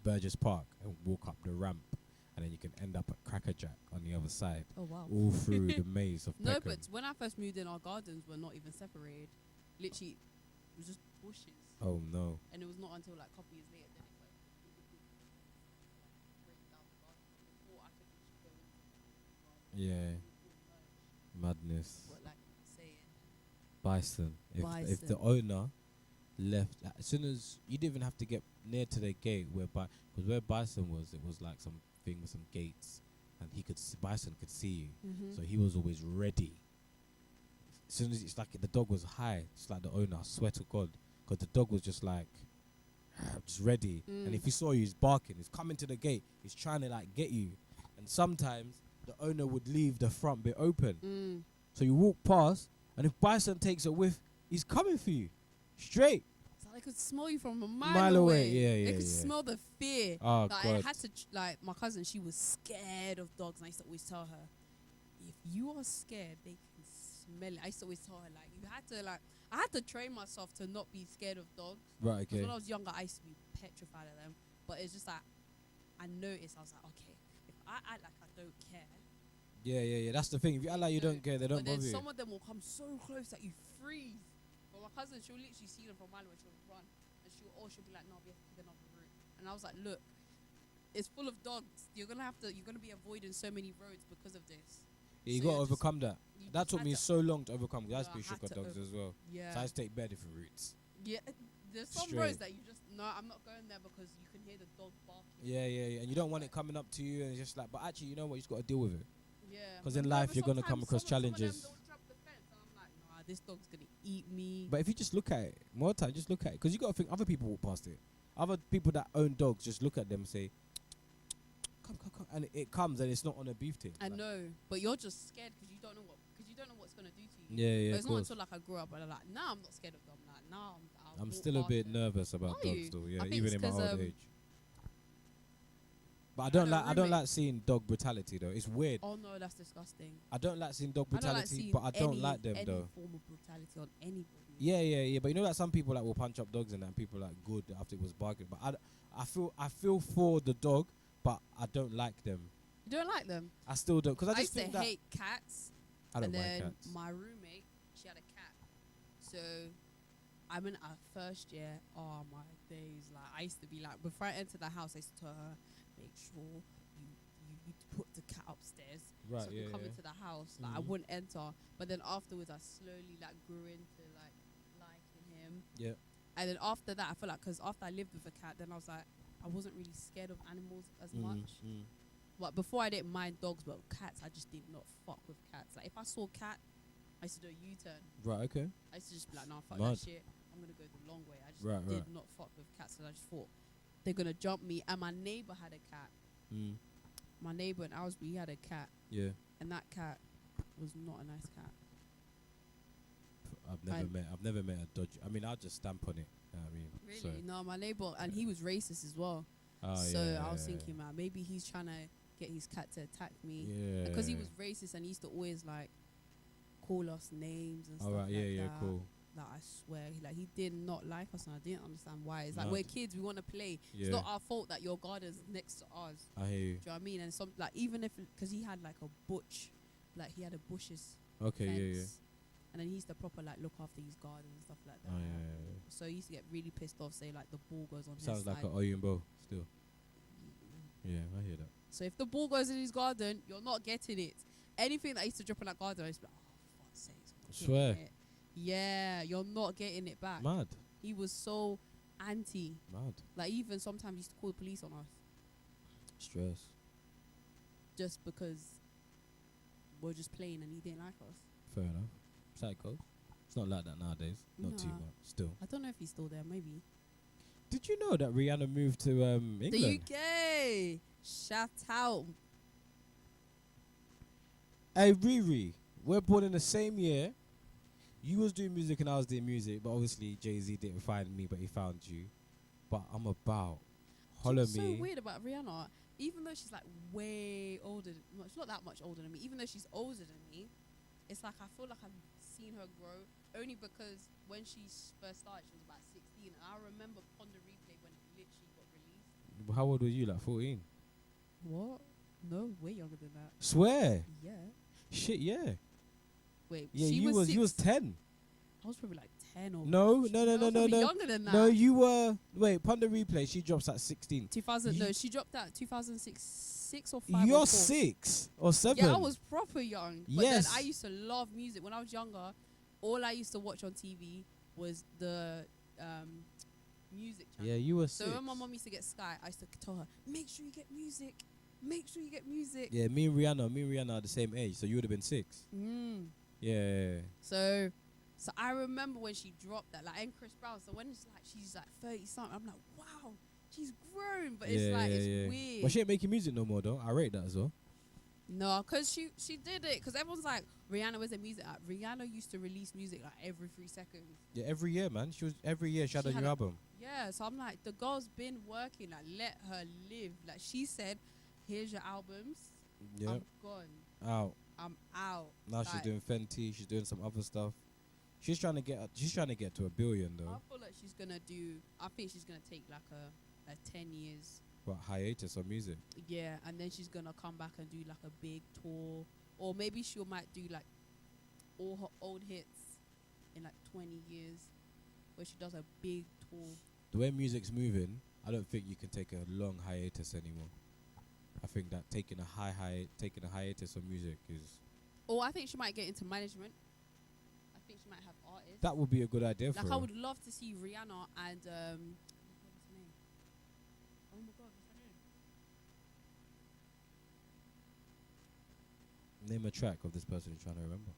S1: Burgess Park and walk up the ramp, and then you can end up at Crackerjack on the other side,
S2: Oh wow.
S1: all through the maze of
S2: No,
S1: Peckham.
S2: but when I first moved in, our gardens were not even separated. Literally, it was just bushes.
S1: Oh no.
S2: And it was not until like a couple years later then it's like break down the garden. Before I could just go into the garden.
S1: Yeah,
S2: All merged.
S1: madness.
S2: What like saying?
S1: Bison. If the
S2: Bison.
S1: owner left as soon as you didn't even have to get near to the gate because where Bison was, it was like some thing with some gates, and Bison could see you,
S2: Mm-hmm.
S1: so he was always ready. As soon as it's like the dog was high, just like the owner, I swear to God, because the dog was just like just ready, and if he saw you, he's barking, he's coming to the gate, he's trying to like get you, and sometimes the owner would leave the front bit open, so you walk past, and if Bison takes a whiff, he's coming for you, straight.
S2: So they could smell you from a
S1: Mile
S2: mile
S1: away,
S2: away.
S1: yeah,
S2: They could
S1: yeah.
S2: smell the fear.
S1: Oh
S2: Like I
S1: God.
S2: had to like my cousin. She was scared of dogs, and I used to always tell her, if you are scared, they can smell it. I used to always tell her like you had to like I had to train myself to not be scared of dogs.
S1: Right,
S2: Because
S1: okay.
S2: when I was younger, I used to be petrified of them. But it's just like I noticed. I was like, okay, if I act like I don't care.
S1: Yeah. That's the thing. If you act like you don't care, they don't
S2: But then
S1: bother you.
S2: some of them will come so close that you freeze. But my cousin, she'll literally see them from a mile away. She'll run, and she'll be like, "No, we have to take another route." And I was like, "Look, it's full of dogs. You're gonna be avoiding so many roads because of this."
S1: Yeah, you
S2: So
S1: gotta
S2: you're just-
S1: overcome that.
S2: You
S1: That
S2: just
S1: took
S2: had
S1: me
S2: to-
S1: so long to overcome. 'Cause I used to
S2: No,
S1: be
S2: I
S1: shook
S2: had
S1: at
S2: to
S1: dogs as well.
S2: Yeah.
S1: So I used to take bare different routes.
S2: Yeah. There's some
S1: Straight.
S2: roads that you just no. I'm not going there because you can hear the dog barking.
S1: Yeah. And you don't want it coming up to you, and it's just like. But actually, you know what? You just gotta deal with it.
S2: Yeah.
S1: 'Cause
S2: But
S1: in
S2: no,
S1: life
S2: but
S1: you're gonna come
S2: sometimes
S1: across
S2: some of them,
S1: challenges.
S2: they'll jump the fence, and I'm like, nah, this dog's gonna eat me.
S1: But if you just look at it, more time, just look at it, because you gotta think other people walk past it. Other people that own dogs just look at them and say, "Come, and it comes and it's not on a beef thing.
S2: I
S1: like,
S2: know, but you're just scared because you don't know what's gonna do to you.
S1: Yeah, yeah.
S2: But
S1: Of
S2: it's not
S1: course.
S2: until like I grew up and I'm like, nah, I'm not scared of them. Like, nah, I'll
S1: I'm
S2: walk
S1: still a
S2: past
S1: bit
S2: them.
S1: nervous about
S2: Are
S1: dogs,
S2: you?
S1: though.
S2: I
S1: Yeah,
S2: think
S1: even
S2: it's
S1: in my
S2: 'cause,
S1: old age. But
S2: I
S1: I don't
S2: had a
S1: like. I don't
S2: roommate-
S1: like seeing dog brutality though. It's weird.
S2: Oh no, that's disgusting.
S1: I don't like seeing dog
S2: I don't like
S1: brutality,
S2: seeing
S1: but I don't
S2: any,
S1: like them
S2: any
S1: though.
S2: form of brutality on anybody.
S1: Yeah. But you know that some people like will punch up dogs and that, and people like good after it was barking. But I feel for the dog, but I don't like them.
S2: You don't like them?
S1: I still don't, because I
S2: I
S1: just
S2: used to
S1: think that
S2: hate cats.
S1: I don't
S2: and
S1: like
S2: then
S1: cats.
S2: my roommate, she had a cat. So I'm in our first year. Oh my days! Like I used to be like, before I entered the house, I used to tell her, make sure you put the cat upstairs,
S1: Right,
S2: so I
S1: yeah,
S2: can come
S1: yeah.
S2: into the house. Like I
S1: Mhm.
S2: wouldn't enter, but then afterwards, I slowly like grew into like liking him.
S1: Yeah.
S2: And then after that, I feel like because after I lived with a cat, then I was like, I wasn't really scared of animals as much. But before I didn't mind dogs, but cats, I just did not fuck with cats. Like if I saw a cat, I used to do a U-turn.
S1: Right, okay.
S2: I used to just be like, nah, fuck
S1: Mad.
S2: that shit. I'm gonna go the long way. I just
S1: Right,
S2: did
S1: right.
S2: not fuck with cats, because I just thought they're gonna jump me. And my neighbor had a cat.
S1: Mm.
S2: My neighbor in Owsbury, he had a cat,
S1: Yeah.
S2: and that cat was not a nice cat.
S1: I've never met a dodgy. I mean, I'll just stamp on it. I mean,
S2: Really?
S1: so.
S2: No, my neighbor, and he was racist as well.
S1: Oh,
S2: So
S1: yeah,
S2: I was
S1: yeah,
S2: thinking, man, maybe he's trying to get his cat to attack me.
S1: yeah.
S2: Because he was racist and he used to always like call us names and stuff
S1: All right,
S2: like
S1: yeah,
S2: that.
S1: cool.
S2: Like I swear, he did not like us, and I didn't understand why. It's like
S1: Mad.
S2: we're kids, we want to play.
S1: Yeah,
S2: It's not our fault that your garden's next to ours.
S1: I hear you.
S2: Do you know what I mean? And some like even if because he had like a butch, like he had a bushes
S1: Okay,
S2: fence,
S1: yeah.
S2: and then he used to proper like look after his garden and stuff like that.
S1: Oh, yeah.
S2: So he used to get really pissed off, say like the ball goes on
S1: Sounds
S2: his
S1: like
S2: side.
S1: an Oyinbo still. Yeah, I hear that.
S2: So if the ball goes in his garden, you're not getting it. Anything that used to drop in that garden, I used to be like, oh, fuck's sake. I'm not
S1: Swear.
S2: getting it. Yeah, you're not getting it back.
S1: Mad.
S2: He was so anti.
S1: Mad.
S2: Like even sometimes he used to call the police on us
S1: Stress.
S2: just because we're just playing and he didn't like us.
S1: Fair enough. Psycho. It's not like that nowadays. Not too
S2: Nah.
S1: much. Still.
S2: I don't know if he's still there, maybe.
S1: Did you know that Rihanna moved to England?
S2: The UK! Shout out.
S1: Hey Riri, we're born in the same year. You was doing music and I was doing music, but obviously Jay-Z didn't find me, but he found you. But I'm about. Holler
S2: What's
S1: me.
S2: so weird about Rihanna, even though she's like way older, she's not that much older than me, even though she's older than me, it's like I feel like I've seen her grow only because when she first started, she was about 16. And I remember Ponder Replay when it literally got released.
S1: How old were you? Like 14?
S2: What? No, way younger than that.
S1: Swear.
S2: Yeah.
S1: Shit, yeah.
S2: Wait,
S1: Yeah,
S2: she
S1: you was 10.
S2: I was probably like 10 or
S1: No.
S2: I was probably younger than that.
S1: No, you were. Wait, Ponder Replay. She drops at 16.
S2: 2000.
S1: You-
S2: No, she dropped out 2006, 6 or 5.
S1: You're
S2: or 4.
S1: 6 or 7.
S2: Yeah, I was proper young. But
S1: Yes.
S2: then I used to love music when I was younger. All I used to watch on TV was the music channel.
S1: Yeah, you were
S2: So
S1: 6.
S2: when my mom used to get Sky, I used to tell her, make sure you get music. Make sure you get music.
S1: Yeah, me and Rihanna are the same age, so you would have been 6.
S2: Mm.
S1: Yeah.
S2: So I remember when she dropped that, like, and Chris Brown. So when it's like she's like 30 something, I'm like, wow, she's grown. But it's like it's weird.
S1: But she ain't making music no more though. I rate that as well.
S2: No, because she did it. Because everyone's like, Rihanna was in music. Rihanna used to release music like every 3 seconds.
S1: Yeah, every year, man. Every year she had a new album.
S2: Yeah, so I'm like, the girl's been working. Like, let her live. Like, she said, here's your albums.
S1: Yeah.
S2: I'm gone.
S1: Out.
S2: I'm out.
S1: Now she's doing Fenty. She's doing some other stuff. She's trying to get to $1 billion though.
S2: I feel like she's gonna do. I think she's gonna take like a 10 years.
S1: But hiatus on music.
S2: Yeah, and then she's gonna come back and do like a big tour, or maybe she might do like all her old hits in like 20 years, where she does a big tour.
S1: The way music's moving, I don't think you can take a long hiatus anymore. I think that taking a hiatus on music is.
S2: Or I think she might get into management. I think she might have artists.
S1: That would be a good idea for
S2: Like
S1: her.
S2: I would love to see Rihanna and what's her name? Oh my god, what's her name?
S1: Name a track of this person you're trying to remember.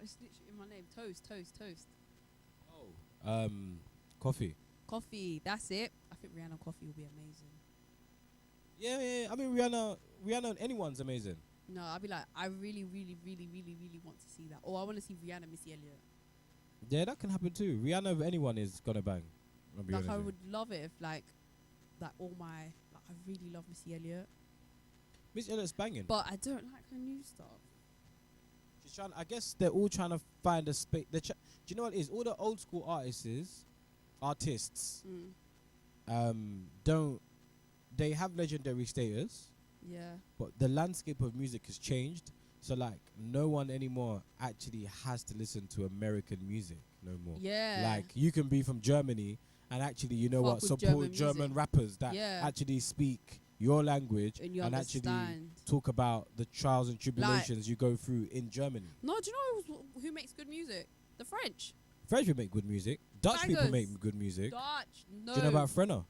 S2: It's literally in my name. Toast.
S1: Coffee.
S2: Coffee. That's it. I think Rihanna Coffee will be amazing.
S1: Yeah. I mean, Rihanna on anyone's amazing.
S2: No, I'd be like, I really, really, really, really, really want to see that. Or I want to see Rihanna, Missy Elliott.
S1: Yeah, that can happen too. Rihanna of anyone is gonna bang. I'll be
S2: Like,
S1: honest
S2: I
S1: with
S2: would love it if, like all my, like, I really love Missy Elliott.
S1: you. Miss Elliott's banging.
S2: But I don't like her new stuff.
S1: She's trying. I guess they're all trying to find a space. Do you know what it is? All the old school artists, don't. They have legendary status,
S2: Yeah.
S1: but the landscape of music has changed. So like, no one anymore actually has to listen to American music no more.
S2: Yeah.
S1: Like, you can be from Germany and actually, you know
S2: Fuck
S1: what,
S2: with
S1: support
S2: German
S1: German
S2: music.
S1: rappers that
S2: Yeah.
S1: actually speak your language
S2: And you
S1: and actually
S2: understand.
S1: talk about the trials and tribulations you go through in Germany.
S2: No, do you know who makes good music? The French.
S1: French people make good music. Dutch people
S2: Bangers.
S1: make good music.
S2: Dutch. No.
S1: Do you know about Frenna?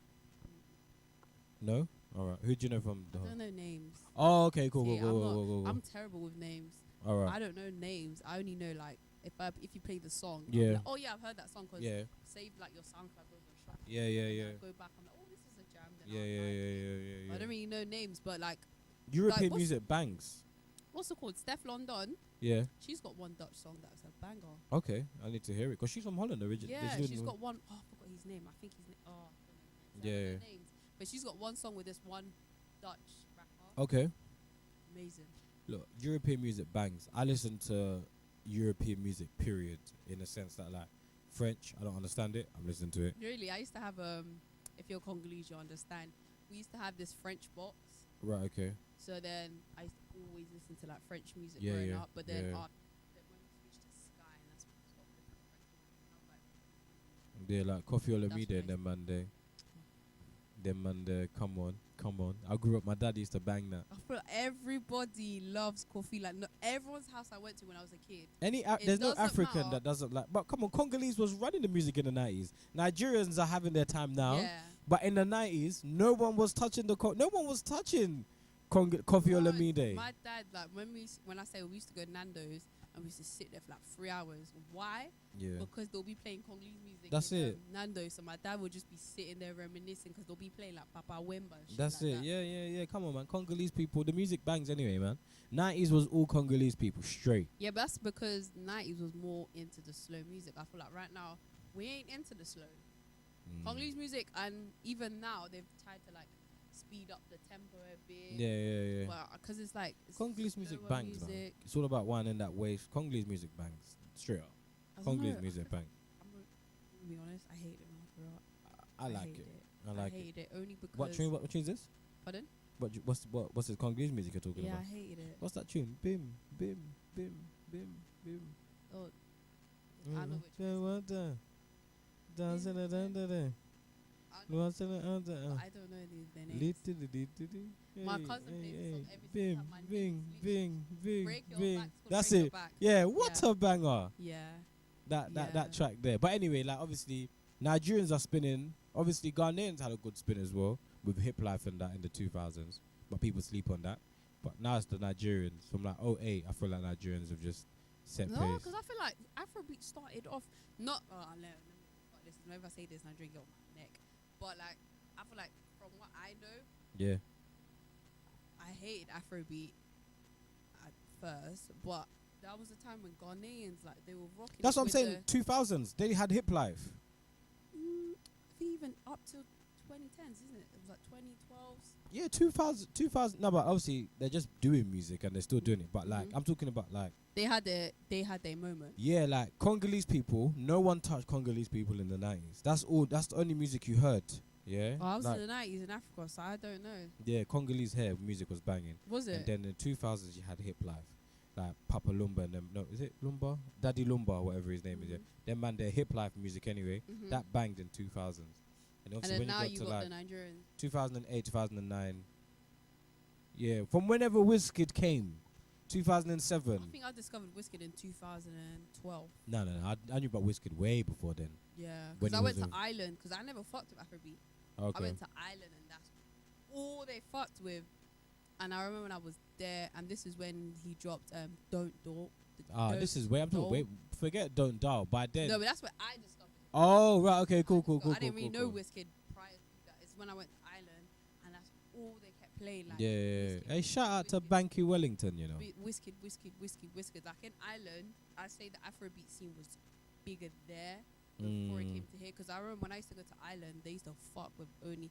S1: No? Alright. Who do you know from the
S2: I don't know names.
S1: Oh, okay, cool,
S2: See,
S1: cool.
S2: I'm terrible with names.
S1: Alright.
S2: I don't know names. I only know, like, if you play the song.
S1: Yeah.
S2: I'll be like, oh yeah, I've heard that song because
S1: Yeah.
S2: save like your SoundCloud over and shop.
S1: Yeah.
S2: I go back. I'm like, oh, this is a jam. Then
S1: Yeah.
S2: I don't really know names, but like,
S1: European
S2: what's-
S1: music bangs.
S2: what's it called? Steph London.
S1: Yeah.
S2: She's got one Dutch song that's a banger.
S1: Okay, I need to hear it because she's from Holland originally.
S2: Yeah, she's got one. Oh, I forgot his name. I think his name. Oh, I don't know.
S1: Yeah.
S2: I don't know names. But she's got one song with this one Dutch rapper.
S1: Okay.
S2: Amazing.
S1: Look, European music bangs. I listen to European music, period, in the sense that, like, French, I don't understand it. I'm listening to it.
S2: Really, I used to have if you're Congolese, you understand. We used to have this French box.
S1: Right, okay.
S2: So then I used to always listen to like French music
S1: Yeah,
S2: growing
S1: yeah,
S2: up. But then
S1: yeah.
S2: then when we switched to Sky, and that's when I stopped listening to French music.
S1: They're like Coffee
S2: That's
S1: Olamide and
S2: nice.
S1: them man there. Come on. I grew up, my dad used to bang that.
S2: I feel like everybody loves coffee. Like, no, everyone's house I went to when I was a kid.
S1: There's no
S2: doesn't
S1: African
S2: matter.
S1: that doesn't like, but come on, Congolese was running the music in the 90s. Nigerians are having their time now.
S2: Yeah.
S1: But in the 90s, no one was touching Coffee
S2: No,
S1: Olamide.
S2: My dad, like, when I say we used to go Nando's and we used to sit there for like 3 hours. Why?
S1: Yeah.
S2: Because they'll be playing Congolese music.
S1: That's
S2: in,
S1: it.
S2: Nando's. So my dad would just be sitting there reminiscing because they'll be playing like Papa Wemba. And shit
S1: That's
S2: like
S1: it.
S2: that.
S1: Yeah. Come on, man. Congolese people, the music bangs anyway, man. 90s was all Congolese people, straight.
S2: Yeah, but that's because 90s was more into the slow music. I feel like right now we ain't into the slow. Congolese music, and even now they've tried to like speed up the tempo a bit.
S1: Yeah.
S2: Well, because it's like
S1: Congolese music
S2: slower
S1: bangs, man.
S2: music.
S1: It's all about winding that wave. Congolese music bangs, straight up.
S2: I don't
S1: Congolese
S2: know,
S1: music bang.
S2: I'm gonna be honest. I hate it when I grew up.
S1: I like
S2: hate
S1: it. I like it.
S2: hate it only because.
S1: What tune? What tune is this?
S2: Pardon?
S1: What's the Congolese music you're talking
S2: Yeah,
S1: about?
S2: I hated it.
S1: What's that tune? Bim, bim, bim, bim, bim.
S2: Oh, I know which one.
S1: What the? Dancing
S2: Bim,
S1: da da da.
S2: But I don't know their names. My cousin plays this song every
S1: Bim,
S2: single time my niece
S1: bing,
S2: sleeps.
S1: bing, bing,
S2: Break your
S1: bing.
S2: back. It's called
S1: That's
S2: Break Your
S1: it.
S2: Back.
S1: Yeah, what
S2: Yeah.
S1: a banger.
S2: Yeah.
S1: That
S2: Yeah.
S1: track there. But anyway, like, obviously Nigerians are spinning. Obviously Ghanaians had a good spin as well with hip life and that in the 2000s. But people sleep on that. But now it's the Nigerians from like '08. I feel like Nigerians have just set
S2: No,
S1: pace.
S2: because I feel like Afrobeat started off not. Oh no, listen. Whenever I say this, Nigerian get on my neck. But like, I feel like from what I know,
S1: Yeah.
S2: I hated Afrobeat at first, but that was a time when Ghanaians like they were rocking.
S1: That's
S2: it
S1: what I'm
S2: with
S1: saying. 2000s, they had hip life.
S2: I think even up till 2010s, isn't it? It was like 2012s.
S1: Yeah, 2000. No, but obviously they're just doing music and they're still doing it. But like,
S2: Mhm.
S1: I'm talking about like,
S2: They had their moment.
S1: yeah, like Congolese people. No one touched Congolese people in the 90s. That's all. That's the only music you heard. Yeah.
S2: Oh, I was
S1: like,
S2: in the 90s in Africa, so I don't know.
S1: yeah, Congolese hair music was banging.
S2: Was
S1: And
S2: it?
S1: then in the 2000s, you had hip life, like Papa Lumba and them. No, is it Lumba? Daddy Lumba, whatever his name is. Yeah. Them man, their hip life music anyway.
S2: Mhm.
S1: That banged in 2000s. And
S2: And
S1: obviously
S2: then
S1: when
S2: now
S1: you
S2: you
S1: got to
S2: got
S1: like
S2: the Nigerians.
S1: 2008, 2009. Yeah, from whenever Wizkid came, 2007.
S2: I think I discovered Wizkid in 2012.
S1: No. I knew about Wizkid way before then.
S2: Yeah,
S1: When
S2: because
S1: he
S2: I went
S1: was
S2: to
S1: a-
S2: Ireland because I never fucked with Afrobeat. I
S1: Okay.
S2: went to Ireland and that's all they fucked with. And I remember when I was there, and this is when he dropped "Don't Do."
S1: This is where I'm talking. Wait, forget Don't Dial. By then.
S2: No, but that's where I discovered him.
S1: Oh, right. Okay, cool.
S2: I didn't really know Wizkid prior to that. It's when I went to Ireland, and that's all they kept play like
S1: Yeah.
S2: Wizkid,
S1: Hey, shout out to
S2: Wizkid,
S1: Banky Wellington, you know.
S2: Wizkid. Like in Ireland, I say the Afrobeat scene was bigger there before it came to here. Because I remember when I used to go to Ireland, they used to fuck with only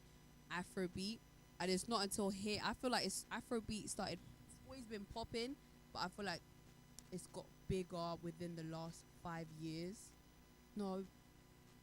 S2: Afrobeat, and it's not until here I feel like it's Afrobeat started. It's always been popping, but I feel like it's got bigger within the last 5 years. No,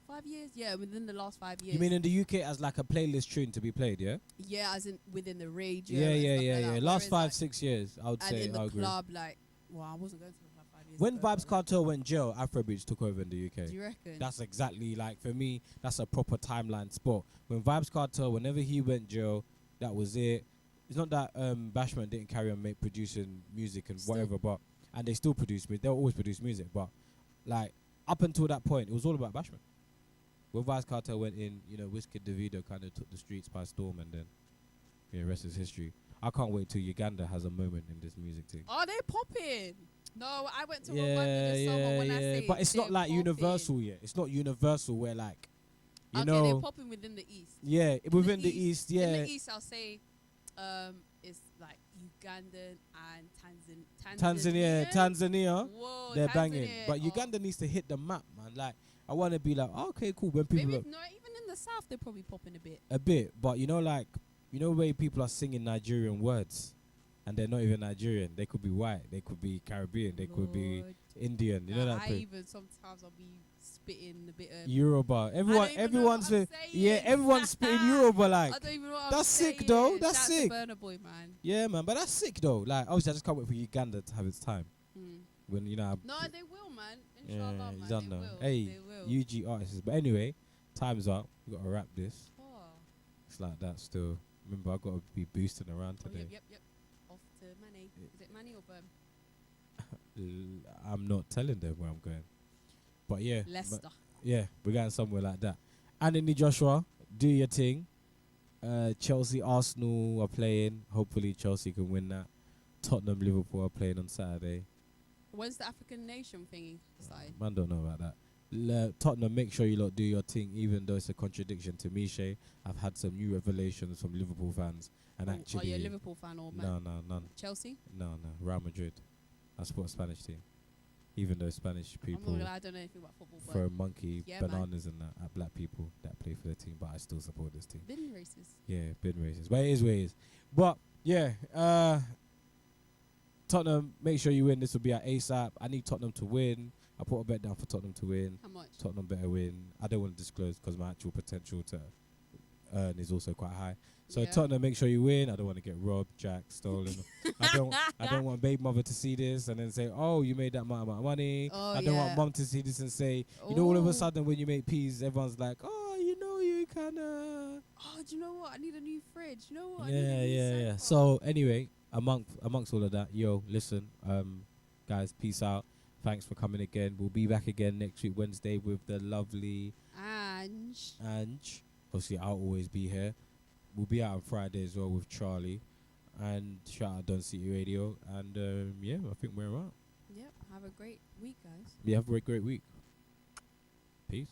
S2: 5 years. Yeah, within the last 5 years.
S1: You mean in the UK as like a playlist tune to be played, yeah?
S2: Yeah, as in within the radio.
S1: Yeah,
S2: and
S1: yeah,
S2: stuff
S1: yeah,
S2: like
S1: yeah.
S2: that.
S1: Last
S2: Whereas,
S1: 5-6 years, I would
S2: and
S1: say.
S2: in
S1: I
S2: the
S1: agree.
S2: club, like, well, I wasn't going to the club 5 years
S1: When
S2: ago.
S1: Vibes
S2: but, like,
S1: Cartel went jail, Afrobeats took over in the UK.
S2: do you reckon?
S1: That's exactly like, for me, that's a proper timeline spot. When Vibes Cartel, whenever he went jail, that was it. It's not that Bashman didn't carry on producing music and
S2: Still.
S1: whatever, but and they still produce music. They'll always produce music, but like up until that point, it was all about Bashman. When Vibes Cartel went in, you know, Wizkid Davido kind of took the streets by storm, and then yeah, rest is history. I can't wait till Uganda has a moment in this music thing.
S2: Are they popping? No, I went to Rwanda this summer. When I say
S1: but it's not
S2: they're
S1: like
S2: popping.
S1: universal yet. It's not universal where like, you
S2: okay,
S1: know,
S2: they're popping within the East.
S1: yeah,
S2: In
S1: within the East, yeah.
S2: In the East, I'll say, it's like Ugandan and Tanzania.
S1: Tanzania,
S2: Whoa,
S1: they're
S2: Tanzania.
S1: banging. But
S2: Oh,
S1: Uganda needs to hit the map, man. Like, I want to be like, oh, okay, cool. When people
S2: maybe no, even in the South, they're probably popping a bit.
S1: a bit, but you know, like, you know, where people are singing Nigerian words, and they're not even Nigerian. They could be white, they could be Caribbean, they could be
S2: Lord.
S1: Indian. You know that
S2: I
S1: thing.
S2: even sometimes I'll be spitting a bit of
S1: Yoruba. Everyone's
S2: saying.
S1: everyone's spitting Yoruba like.
S2: I don't even know what
S1: That's
S2: I'm
S1: sick
S2: saying.
S1: though. That's
S2: Shout out to
S1: sick.
S2: Burna Boy, man.
S1: Yeah, man, but that's sick though. Like, obviously, I just can't wait for Uganda to have its time. When you know.
S2: No, they will, man.
S1: Yeah,
S2: Inshallah,
S1: you
S2: man.
S1: don't
S2: They
S1: know.
S2: will.
S1: Hey,
S2: They will.
S1: UG artists. But anyway, time's up. We gotta wrap this.
S2: Oh.
S1: It's like that still. Remember, I gotta be boosting around
S2: Oh,
S1: today.
S2: yep. Off to Manny. Is it Manny or Burn?
S1: I'm not telling them where I'm going. But yeah.
S2: Leicester.
S1: Yeah, we're going somewhere like that. Anthony Joshua, do your thing. Chelsea, Arsenal are playing. Hopefully Chelsea can win that. Tottenham, Liverpool are playing on Saturday.
S2: When's the African nation thingy started?
S1: Man, don't know about that. Tottenham, make sure you lot do your thing, even though it's a contradiction to Miche. I've had some new revelations from Liverpool fans. And
S2: Are
S1: actually...
S2: you a Liverpool fan or man?
S1: No, none.
S2: Chelsea?
S1: No, Real Madrid. I support a Spanish team. Even though Spanish people
S2: I'm not gonna lie, I don't know anything about football, but
S1: throw monkey
S2: yeah,
S1: bananas and that at black people that play for the team, but I still support this team.
S2: been racist.
S1: Yeah, been racist. But it is what it is. But yeah, Tottenham, make sure you win. This will be at ASAP. I need Tottenham to win. I put a bet down for Tottenham to win.
S2: How much?
S1: Tottenham better win. I don't want to disclose because my actual potential to earn is also quite high. So
S2: Yeah.
S1: Tottenham, make sure you win. I don't want to get robbed, jacked, stolen. I don't want baby mother to see this and then say, "Oh, you made that amount of money."
S2: Oh,
S1: I don't want
S2: yeah.
S1: mum to see this and say, you know, all of a
S2: Ooh.
S1: sudden when you make peas, everyone's like, "Oh, you know, you kinda."
S2: Oh, do you know what? I need a new fridge. You know what? I need
S1: Yeah,
S2: a new
S1: yeah.
S2: sofa.
S1: So anyway, amongst all of that, yo, listen, guys, peace out. Thanks for coming again. We'll be back again next week, Wednesday, with the lovely Ange. Obviously, I'll always be here. We'll be out on Friday as well with Charlie. And shout out Don City Radio. And yeah, I think we're out.
S2: Yep. Have a great week, guys.
S1: Yeah, have a great week. Peace.